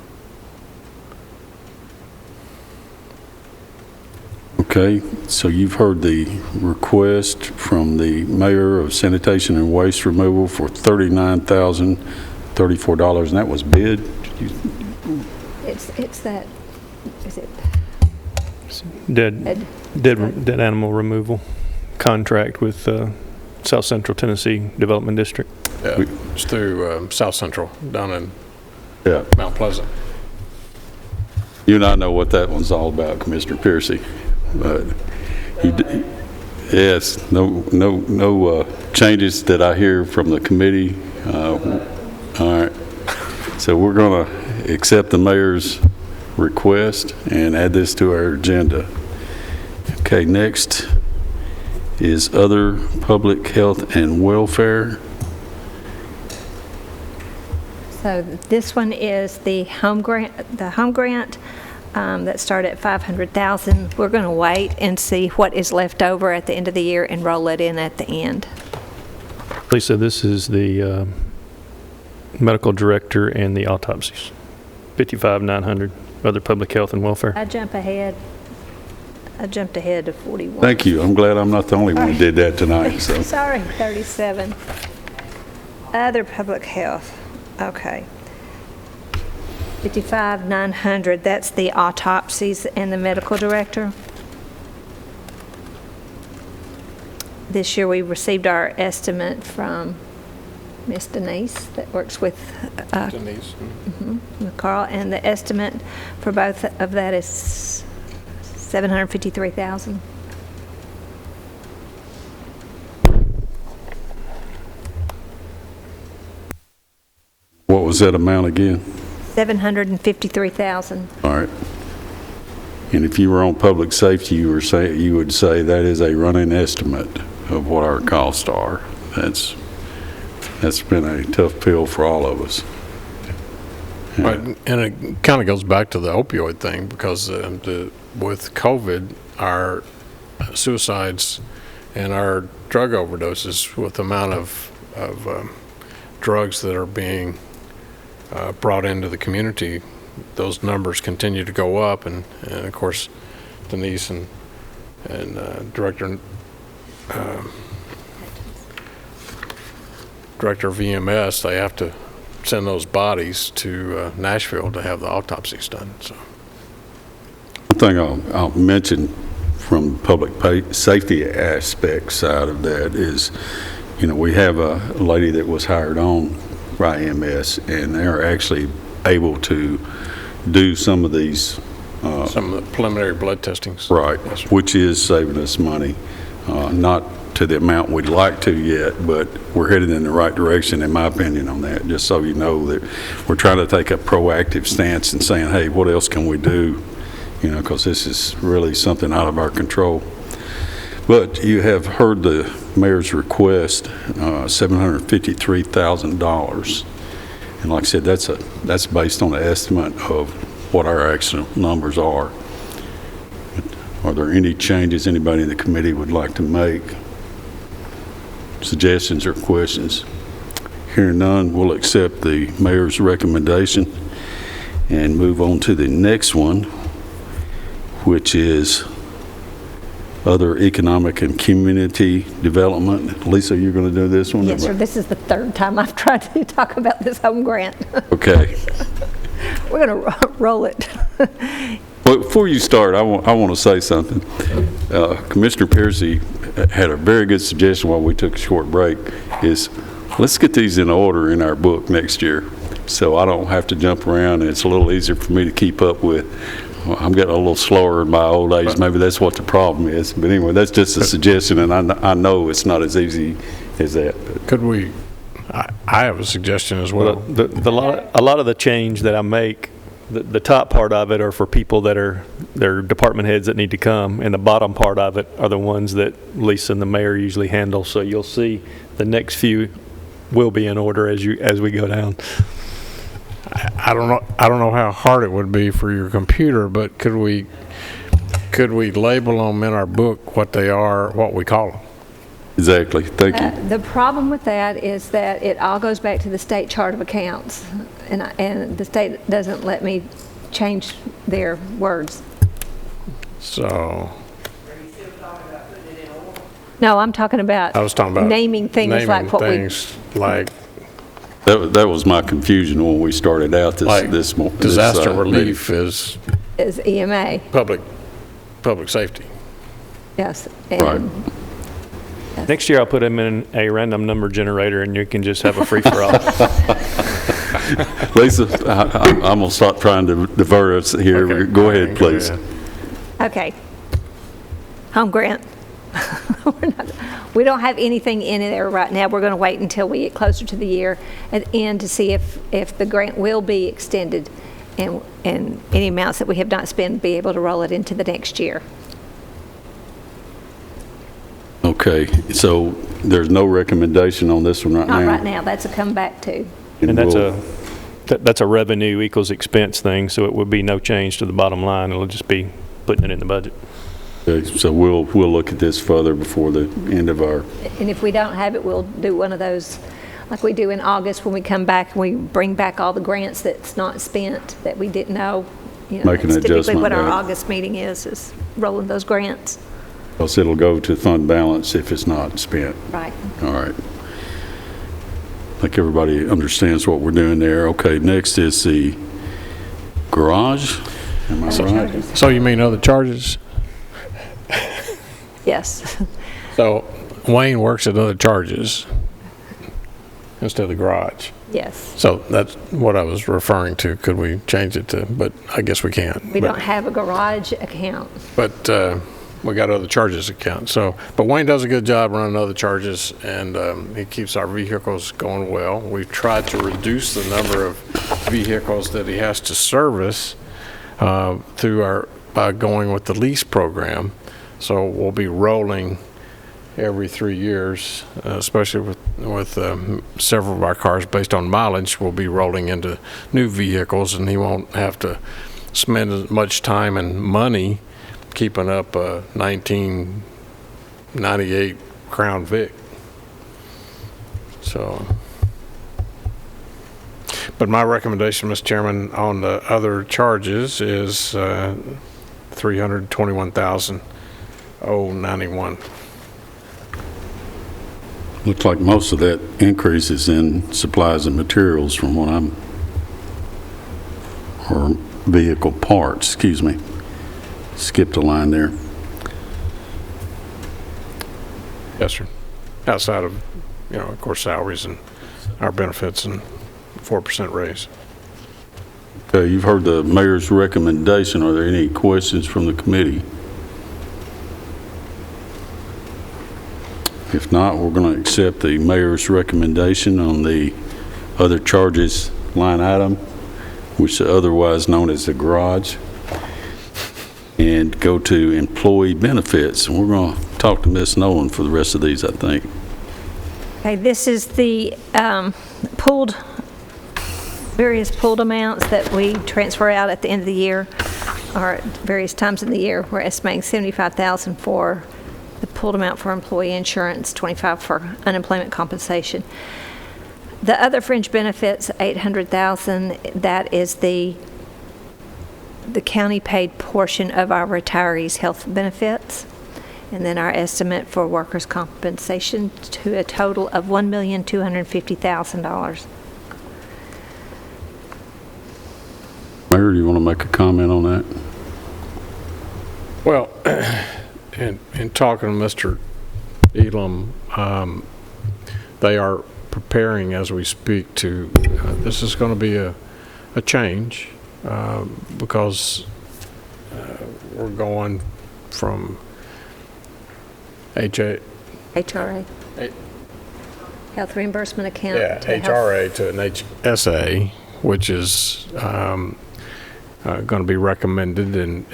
Okay, so you've heard the request from the mayor of sanitation and waste removal for $39,034, and that was bid? It's that, is it? Dead animal removal contract with South Central Tennessee Development District. Yeah, it's through South Central down in Mount Pleasant. You and I know what that one's all about, Commissioner Piercy. But yes, no changes that I hear from the committee. All right, so we're going to accept the mayor's request and add this to our agenda. Okay, next is other public health and welfare. So this one is the home grant, that started at $500,000. We're going to wait and see what is left over at the end of the year and roll it in at the end. Lisa, this is the medical director and the autopsies. 55,900, other public health and welfare. I jumped ahead to 41. Thank you. I'm glad I'm not the only one who did that tonight. So. Sorry, 37. Other public health. Okay. 55,900, that's the autopsies and the medical director. This year we received our estimate from Miss Denise that works with Denise. with Carl, and the estimate for both of that is $753,000. What was that amount again? $753,000. All right. And if you were on public safety, you would say that is a running estimate of what our costs are. That's been a tough pill for all of us. Yeah. Right, and it kind of goes back to the opioid thing, because with COVID, our suicides and our drug overdoses, with the amount of drugs that are being brought into the community, those numbers continue to go up, and of course Denise and Director of EMS, they have to send those bodies to Nashville to have the autopsies done. So one thing I'll mention from public safety aspect side of that is, we have a lady that was hired on by EMS, and they're actually able to do some of these. Some of the preliminary blood testings. Right, yes, which is saving us money. Not to the amount we'd like to yet, but we're headed in the right direction, in my opinion, on that. Just so you know that we're trying to take a proactive stance and saying, hey, what else can we do? Because this is really something out of our control. But you have heard the mayor's request, $753,000. And like I said, that's based on the estimate of what our actual numbers are. Are there any changes anybody in the committee would like to make? Suggestions or questions? Hearing none, we'll accept the mayor's recommendation and move on to the next one, which is other economic and community development. Lisa, you're going to do this one? Yes, sir. This is the third time I've tried to talk about this home grant. Okay. We're going to roll it. Well, before you start, I want to say something. Commissioner Piercy had a very good suggestion while we took a short break, is let's get these in order in our book next year, so I don't have to jump around, and it's a little easier for me to keep up with. I'm getting a little slower in my old age. Maybe that's what the problem is. But anyway, that's just a suggestion, and I know it's not as easy as that. Could we, I have a suggestion as well. A lot of the change that I make, the top part of it are for people that are department heads that need to come, and the bottom part of it are the ones that Lisa and the mayor usually handle. So you'll see the next few will be in order as we go down. I don't know how hard it would be for your computer, but could we label them in our book what they are, what we call them? Exactly. Thank you. The problem with that is that it all goes back to the state chart of accounts, and the state doesn't let me change their words. So. No, I'm talking about. I was talking about naming things like what like. That was my confusion when we started out this disaster relief is EMA. Public safety. Yes. Right. Yes. Next year I'll put them in a random number generator, and you can just have a free-for-all. Lisa, I'm going to stop trying to divert us here. Okay. Go ahead, please. Okay. Home grant. We don't have anything in there right now. We're going to wait until we get closer to the year at the end to see if the grant will be extended, and any amounts that we have not spent be able to roll it into the next year. Okay, so there's no recommendation on this one right now? Not right now, that's a come back to. And that's a revenue equals expense thing, so it would be no change to the bottom line. It'll just be putting it in the budget. Okay, so we'll look at this further before the end of our... And if we don't have it, we'll do one of those, like we do in August when we come back and we bring back all the grants that's not spent, that we didn't know. You know, Make an that's typically adjustment what our back. August meeting is rolling those grants. Because it'll go to fund balance if it's not spent. Right. All right. I think everybody understands what we're doing there. Okay, next is the garage. Am I right? So you mean other charges? Yes. So Wayne works at other charges instead of the garage. Yes. So that's what I was referring to. Could we change it to, but I guess we can't. We don't have a garage account. But we got other charges account. So, but Wayne does a good job running other charges, and he keeps our vehicles going well. We've tried to reduce the number of vehicles that he has to service by going with the lease program. So we'll be rolling every 3 years, especially with several of our cars based on mileage. We'll be rolling into new vehicles, and he won't have to spend as much time and money keeping up a 1998 Crown Vic. So, but my recommendation, Mr. Chairman, on the other charges is $321,091. Looks like most of that increase is in supplies and materials from what or vehicle parts, excuse me. Skipped a line there. Yes, sir. Outside of, of course, salaries and our benefits and 4% raise. Okay, you've heard the mayor's recommendation. Are there any questions from the committee? If not, we're going to accept the mayor's recommendation on the other charges line item, which is otherwise known as the garage, and go to employee benefits. And we're going to talk to Ms. Nolan for the rest of these, I think. Okay, this is the various pooled amounts that we transfer out at the end of the year, or at various times in the year. We're estimating $75,000 for the pooled amount for employee insurance, $25,000 for unemployment compensation. The other fringe benefits, $800,000, that is the county paid portion of our retirees' health benefits. And then our estimate for workers' compensation to a total of $1,250,000. Mayor, do you want to make a comment on that? Well, in talking to Mr. Elam, they are preparing as we speak to, this is going to be a change because we're going from HRA. Health reimbursement account. Yeah, to HRA to an HSA, which is going to be recommended, and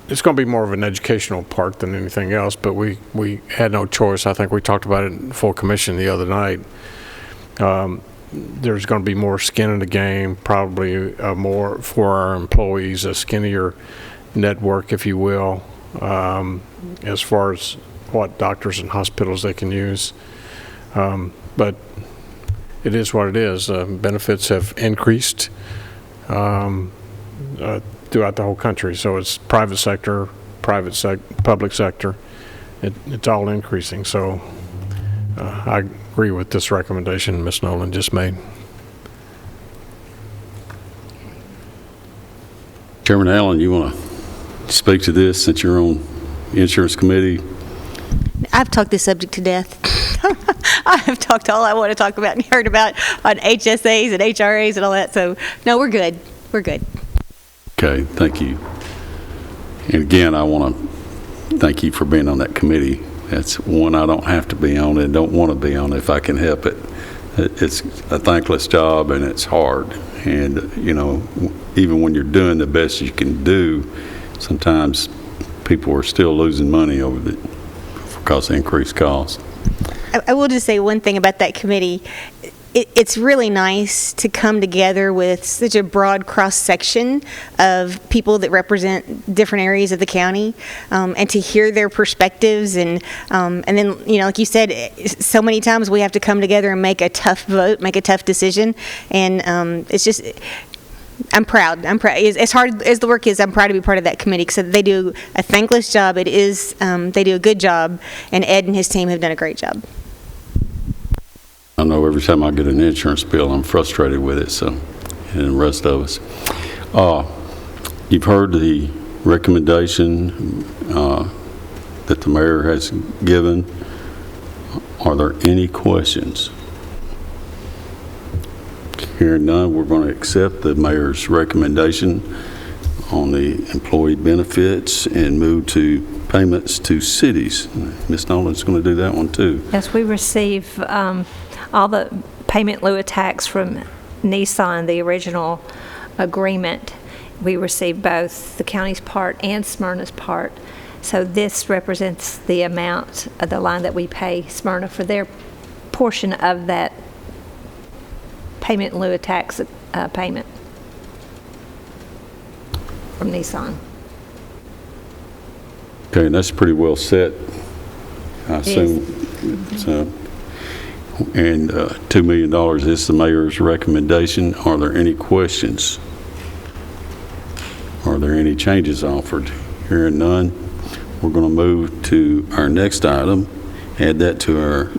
it's going to be more of an educational part than anything else, but we had no choice. I think we talked about it in full commission the other night. There's going to be more skin in the game, probably more for our employees, a skinnier network, if you will, as far as what doctors and hospitals they can use. But it is what it is. Benefits have increased throughout the whole country. So it's private sector, public sector. It's all increasing. So I agree with this recommendation Ms. Nolan just made. Chairman Allen, you want to speak to this since you're on insurance committee? I've talked this subject to death. I've talked all I want to talk about and heard about on HSAs and HRAs and all that. So, no, we're good. We're good. Okay, thank you. And again, I want to thank you for being on that committee. That's one I don't have to be on and don't want to be on if I can help it. It's a thankless job and it's hard. And, even when you're doing the best you can do, sometimes people are still losing money over because of increased costs. I will just say one thing about that committee. It's really nice to come together with such a broad cross-section of people that represent different areas of the county, and to hear their perspectives, and then, like you said, so many times we have to come together and make a tough vote, make a tough decision, and it's just, I'm proud. As hard as the work is, I'm proud to be part of that committee, because they do a thankless job. They do a good job, and Ed and his team have done a great job. I know every time I get an insurance bill, I'm frustrated with it, so, and the rest of us. You've heard the recommendation that the mayor has given. Are there any questions? Hearing none, we're going to accept the mayor's recommendation on the employee benefits and move to payments to cities. Ms. Nolan's going to do that one too. Yes, we receive all the payment in lieu of tax from Nissan, the original agreement. We receive both the county's part and Smyrna's part. So this represents the amount of the line that we pay Smyrna for their portion of that payment in lieu of tax payment from Nissan. Okay, and that's pretty well set, I assume. So, and $2 million is the mayor's recommendation. Are there any questions? Are there any changes offered? Hearing none, we're going to move to our next item, add that to our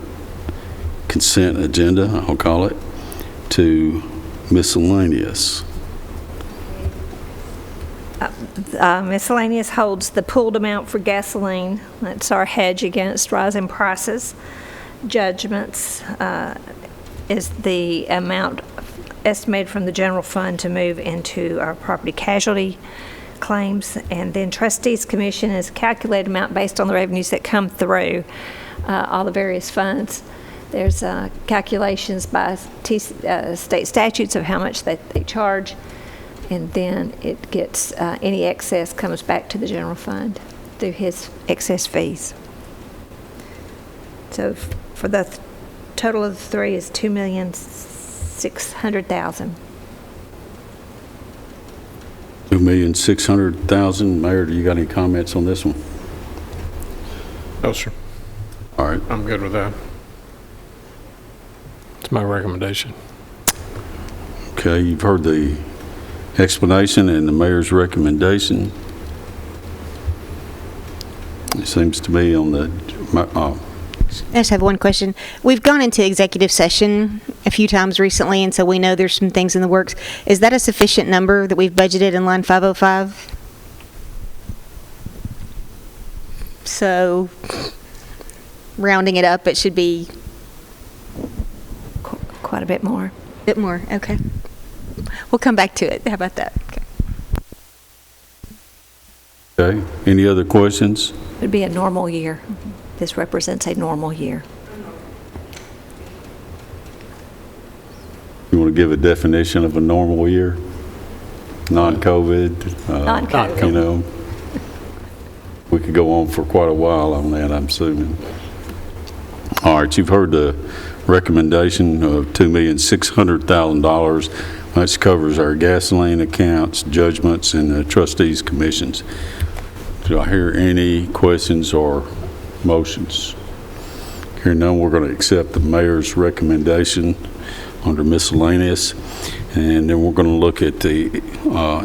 consent agenda, I'll call it, to miscellaneous. Miscellaneous holds the pooled amount for gasoline. That's our hedge against rising prices. Judgments is the amount estimated from the general fund to move into our property casualty claims. And then trustees commission is a calculated amount based on the revenues that come through all the various funds. There's calculations by state statutes of how much they charge, and then it gets any excess comes back to the general fund through his excess fees. So for the total of the three is $2,600,000. $2,600,000. Mayor, do you got any comments on this one? No, sir. All right. I'm good with that. It's my recommendation. Okay, you've heard the explanation and the mayor's recommendation. It seems to me on the I just have one question. We've gone into executive session a few times recently, and so we know there's some things in the works. Is that a sufficient number that we've budgeted in line 505? So, rounding it up, it should be quite a bit more. Bit more, okay. We'll come back to it. How about that? Okay. Any other questions? It would be a normal year. This represents a normal year. You want to give a definition of a normal year? Non-COVID? Non-COVID. You know, we could go on for quite a while on that, I'm assuming. All right, you've heard the recommendation of $2,600,000, which covers our gasoline accounts, judgments, and the trustees' commissions. Do I hear any questions or motions? Hearing none, we're going to accept the mayor's recommendation under miscellaneous, and then we're going to look at the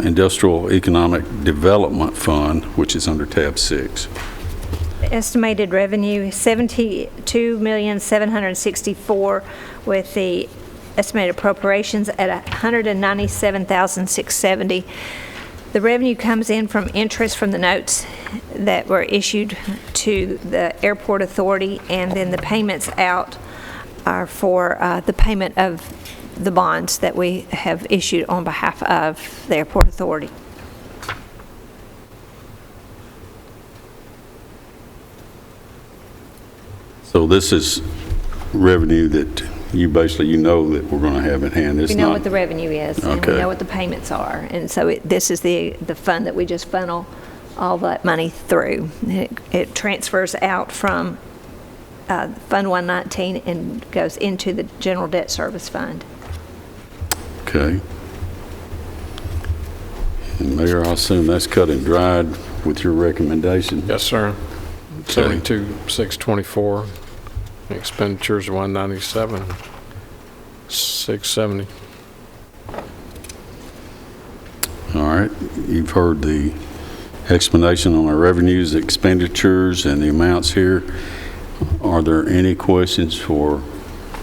Industrial Economic Development Fund, which is under tab 6. Estimated revenue is $72,764,000 with the estimated appropriations at $197,670. The revenue comes in from interest from the notes that were issued to the airport authority, and then the payments out are for the payment of the bonds that we have issued on behalf of the airport authority. So this is revenue that you basically, you know that we're going to have in hand. It's We know not, what the revenue is, and Okay. we know what the payments are. And so this is the fund that we just funnel all that money through. It transfers out from Fund 119 and goes into the general debt service fund. Okay. And Mayor, I assume that's cut and dried with your recommendation? Yes, sir. Okay. 72,624. Expenditures 197,670. All right, you've heard the explanation on our revenues, expenditures, and the amounts here. Are there any questions for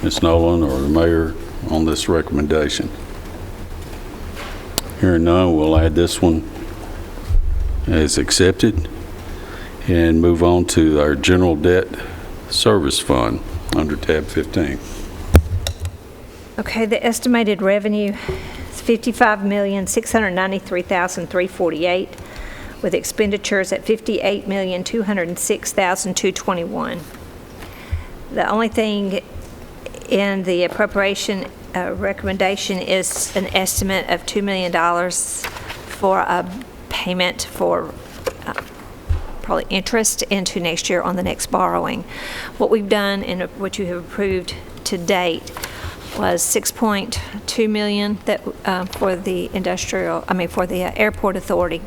Ms. Nolan or the mayor on this recommendation? Hearing none, we'll add this one as accepted and move on to our general debt service fund under tab 15. Okay, the estimated revenue is $55,693,348, with expenditures at $58,206,221. The only thing in the appropriation recommendation is an estimate of $2 million for a payment for probably interest into next year on the next borrowing. What we've done and what you have approved to date was $6.2 million that for the for the airport authority.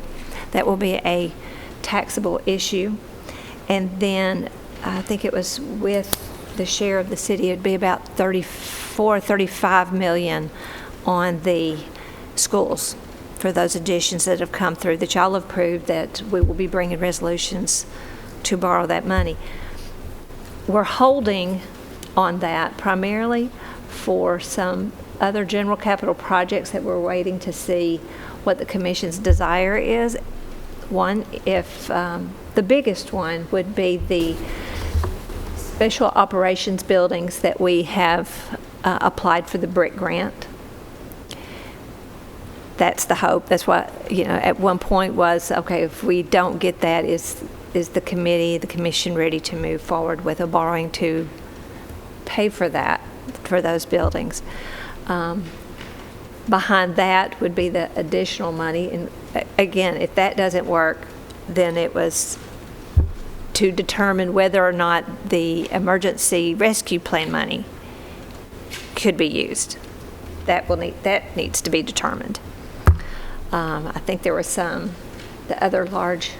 That will be a taxable issue, and then I think it was with the share of the city, it'd be about 35 million on the schools for those additions that have come through that y'all have approved, that we will be bringing resolutions to borrow that money. We're holding on that primarily for some other general capital projects that we're waiting to see what the commission's desire is. One, if the biggest one would be the special operations buildings that we have applied for the BRIC grant. That's the hope. That's what, at one point was, okay, if we don't get that, is the commission ready to move forward with a borrowing to pay for that, for those buildings? Behind that would be the additional money. And again, if that doesn't work, then it was to determine whether or not the emergency rescue plan money could be used. That needs to be determined. I think there was the other large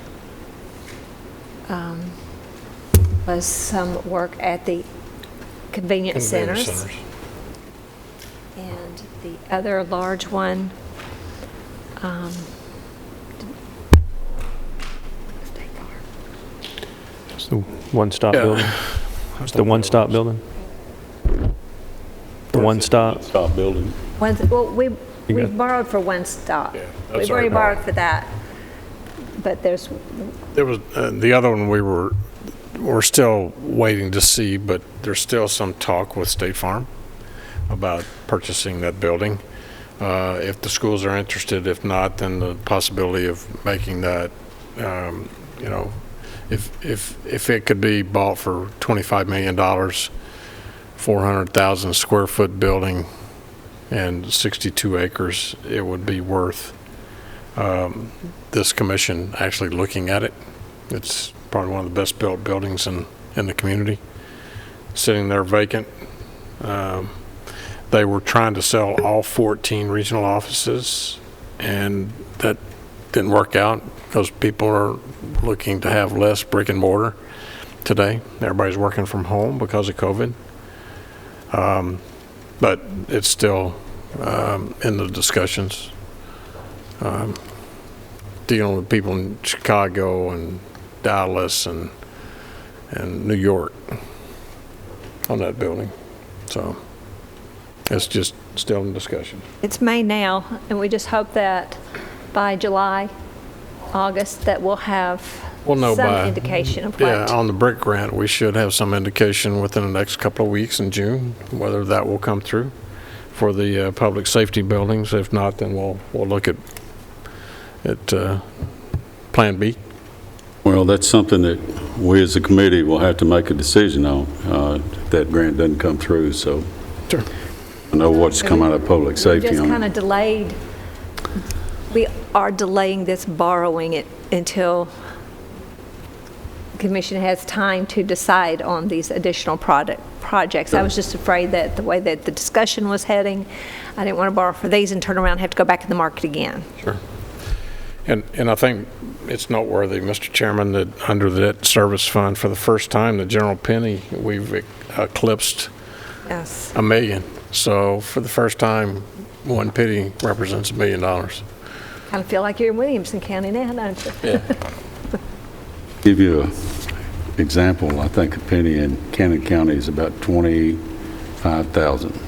was some work at the convenience centers. And the other large one, it's the one-stop building. It's the one-stop building. The one-stop. Stop building. Well, we've borrowed for one stop. Yeah, We've already borrowed for that. But there was the other one we're still waiting to see, but there's still some talk with State Farm about purchasing that building. If the schools are interested, if not, then the possibility of making that, if it could be bought for $25 million, 400,000 square foot building and 62 acres, it would be worth this commission actually looking at it. It's probably one of the best built buildings in the community, sitting there vacant. They were trying to sell all 14 regional offices, and that didn't work out because people are looking to have less brick and mortar today. Everybody's working from home because of COVID. But it's still in the discussions. Dealing with people in Chicago and Dallas and New York on that building. So it's just still in discussion. It's May now, and we just hope that by July, August, that we'll have some indication of what. Yeah, on the BRIC grant, we should have some indication within the next couple of weeks in June, whether that will come through for the public safety buildings. If not, then we'll look at Plan B. Well, that's something that we as a committee will have to make a decision on if that grant doesn't come through. So sure. I know what's come out of public safety. We just kind of delayed. We are delaying this borrowing it until commission has time to decide on these additional projects. I was just afraid that the way that the discussion was heading, I didn't want to borrow for these and turn around and have to go back in the market again. Sure. And I think it's noteworthy, Mr. Chairman, that under the debt service fund, for the first time, the general penny, we've eclipsed Yes. $1 million. So for the first time, one penny represents $1 million. Kind of feel like you're in Williamson County now, don't you? Yeah. Give you an example. I think a penny in Cannon County is about 25,000.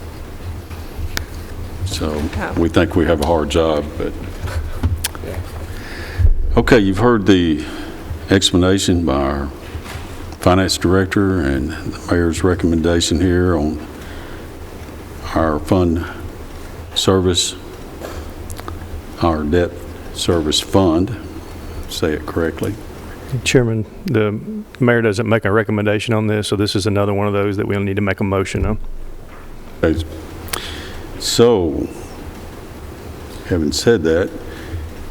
So we think we have a hard job, but. Okay, you've heard the explanation by our finance director and the mayor's recommendation here on our fund service, our debt service fund, say it correctly. Chairman, the mayor doesn't make a recommendation on this, so this is another one of those that we'll need to make a motion on. Okay. So, having said that,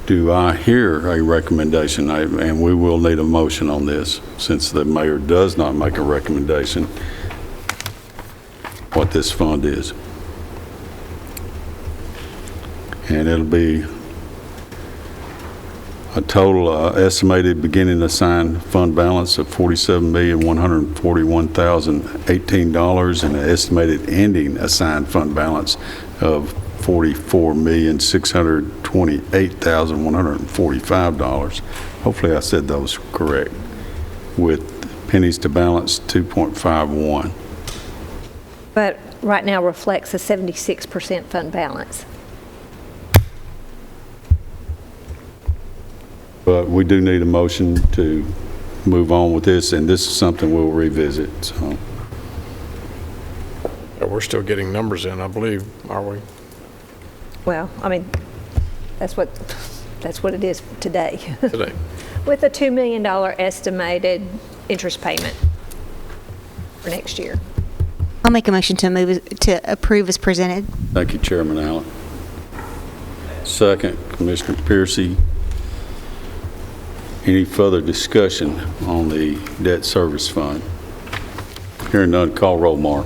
do I hear a recommendation? And we will need a motion on this, since the mayor does not make a recommendation what this fund is. And it'll be a total estimated beginning assigned fund balance of $47,141,018 and an estimated ending assigned fund balance of $44,628,145. Hopefully I said those correct, with pennies to balance 2.51. But right now reflects a 76% fund balance. But we do need a motion to move on with this, and this is something we'll revisit. So We're still getting numbers in, I believe, are we? Well, I mean, that's what it is today. Today. With a $2 million estimated interest payment for next year. I'll make a motion to approve as presented. thank you, Chairman Allen. Second, Commissioner Piercy. Any further discussion on the debt service fund? Hearing none, call roll, Mark.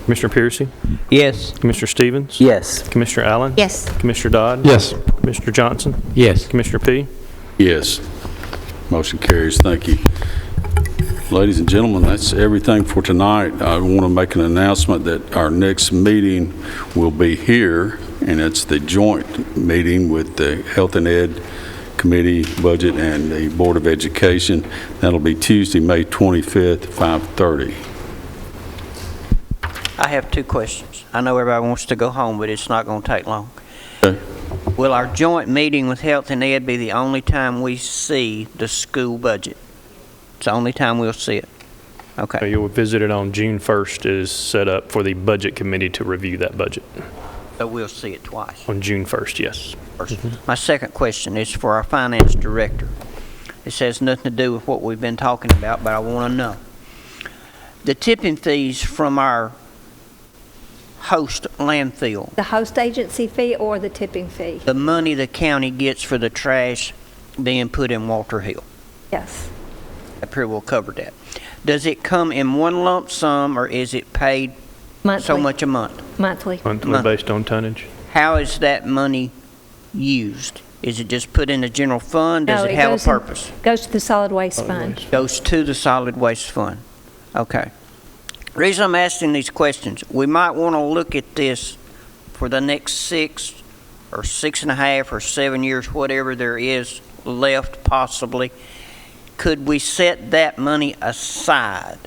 Commissioner Piercy? Yes. Commissioner Stevens? Yes. Commissioner Allen? Yes. Commissioner Dodd? Yes. Commissioner Johnson? Yes. Commissioner P? Yes. Motion carries. Thank you. Ladies and gentlemen, that's everything for tonight. I want to make an announcement that our next meeting will be here, and it's the joint meeting with the Health and Ed Committee, Budget, and the Board of Education. That'll be Tuesday, May 25th, 5:30. I have two questions. I know everybody wants to go home, but it's not going to take long. Okay. Will our joint meeting with Health and Ed be the only time we see the school budget? It's the only time we'll see it? Okay. You'll visit it on June 1st is set up for the Budget Committee to review that budget. So we'll see it twice? On June 1st, yes. My second question is for our finance director. This has nothing to do with what we've been talking about, but I want to know. The tipping fees from our host landfill. The host agency fee or the tipping fee? The money the county gets for the trash being put in Walter Hill. Yes. Up here we'll cover that. Does it come in one lump sum or is it paid Monthly. so much a month? Monthly. Monthly based on tonnage. How is that money used? Is it just put in the general fund? Does No, it have a goes in- purpose? Goes to the solid waste fund. Goes to the solid waste fund. Okay. The reason I'm asking these questions, we might want to look at this for the next 6 or 6.5 or 7 years, whatever there is left possibly. Could we set that money aside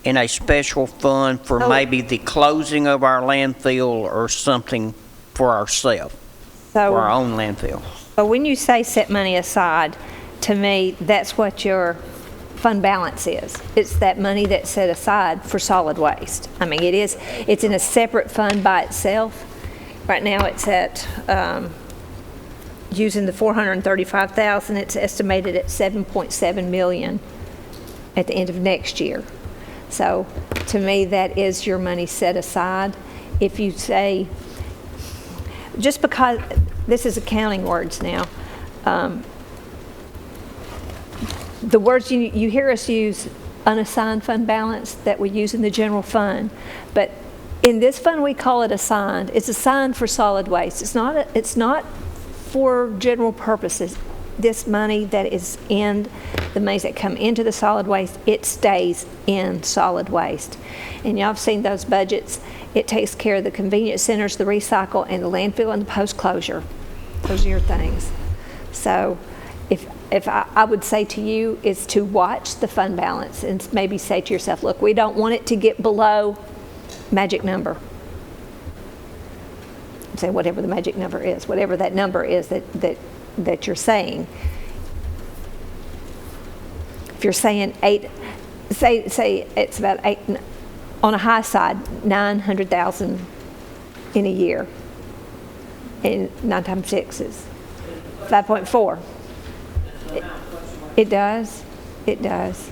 in a special fund for maybe the closing of our landfill or something for ourselves, for our own landfill? But when you say set money aside, to me, that's what your fund balance is. It's that money that's set aside for solid waste. I mean, it's in a separate fund by itself. Right now it's at, using the $435,000, it's estimated at $7.7 million at the end of next year. So to me, that is your money set aside. If you say, just because, this is accounting words now, the words you hear us use, unassigned fund balance, that we use in the general fund, but in this fund we call it assigned. It's assigned for solid waste. It's not for general purposes. This money that is in the monies that come into the solid waste, it stays in solid waste. And y'all have seen those budgets. It takes care of the convenience centers, the recycle, and the landfill and the post-closure. Those are your things. So if I would say to you is to watch the fund balance and maybe say to yourself, look, we don't want it to get below magic number. Say whatever the magic number is, whatever that number is that you're saying. If you're saying 8, say it's about 8, on a high side, 900,000 in a year, and 9 times 6 is 5.4. It does. It does.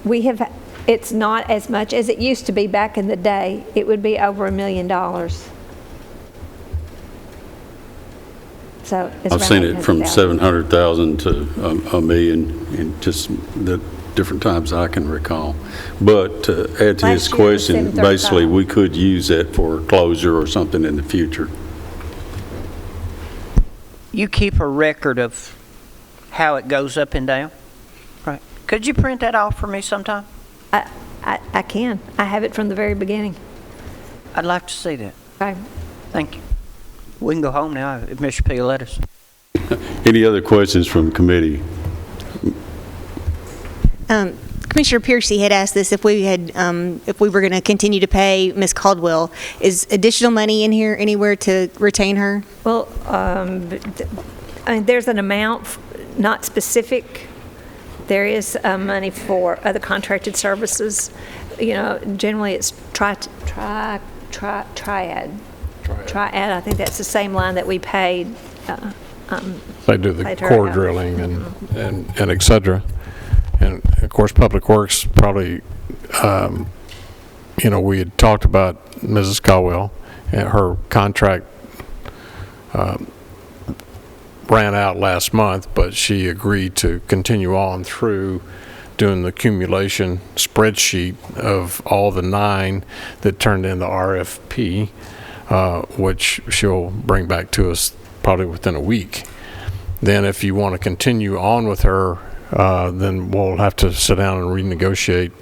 It's not as much as it used to be back in the day. It would be over $1 million. So it's I've seen it from 700,000 to $1 million in just the different times I can recall. But to add to his question, basically we could use that for closure or something in the future. You keep a record of how it goes up and down, right? Could you print that off for me sometime? I can. I have it from the very beginning. I'd like to see that. Okay. Thank you. We can go home now if Mr. P will let us. Any other questions from the committee? Commissioner Piercy had asked this if we were going to continue to pay Ms. Caldwell. Is additional money in here anywhere to retain her? Well, I mean, there's an amount, not specific. There is money for other contracted services. You know, generally it's triad. I think that's the same line that we paid. They do the core drilling and et cetera. And of course, Public Works probably, you know, we had talked about Mrs. Caldwell and her contract ran out last month, but she agreed to continue on through doing the accumulation spreadsheet of all the 9 that turned in the RFP, which she'll bring back to us probably within a week. Then if you want to continue on with her, then we'll have to sit down and renegotiate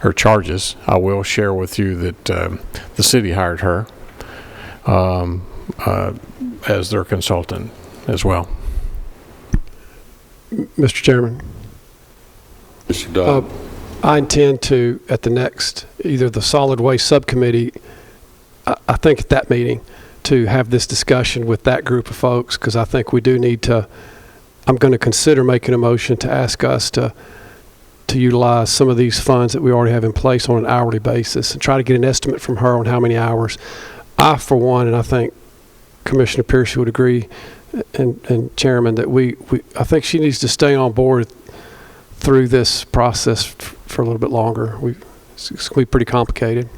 her charges. I will share with you that the city hired her as their consultant as well. Mr. Chairman. Mr. Dodd. I intend to, at the next, either the Solid Waste Subcommittee, I think at that meeting, to have this discussion with that group of folks, because I think we do need to, I'm going to consider making a motion to ask us to utilize some of these funds that we already have in place on an hourly basis and try to get an estimate from her on how many hours. I, for one, and I think Commissioner Pierce would agree, and Chairman, that I think she needs to stay on board through this process for a little bit longer. It's going to be pretty complicated.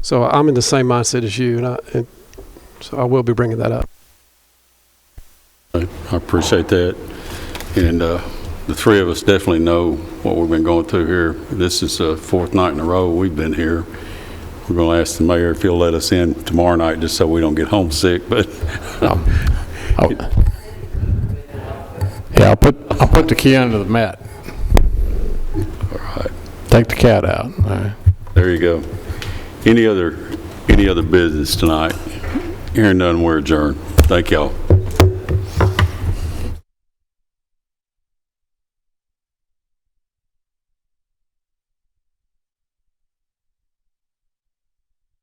So I'm in the same mindset as you, and so I will be bringing that up. I appreciate that. And the three of us definitely know what we've been going through here. This is the 4th night in a row we've been here. We're going to ask the mayor if he'll let us in tomorrow night just so we don't get homesick. But yeah, I'll put the key under the mat. All right. Take the cat out. All right. There you go. Any other business tonight? Hearing none, we're adjourned. Thank y'all.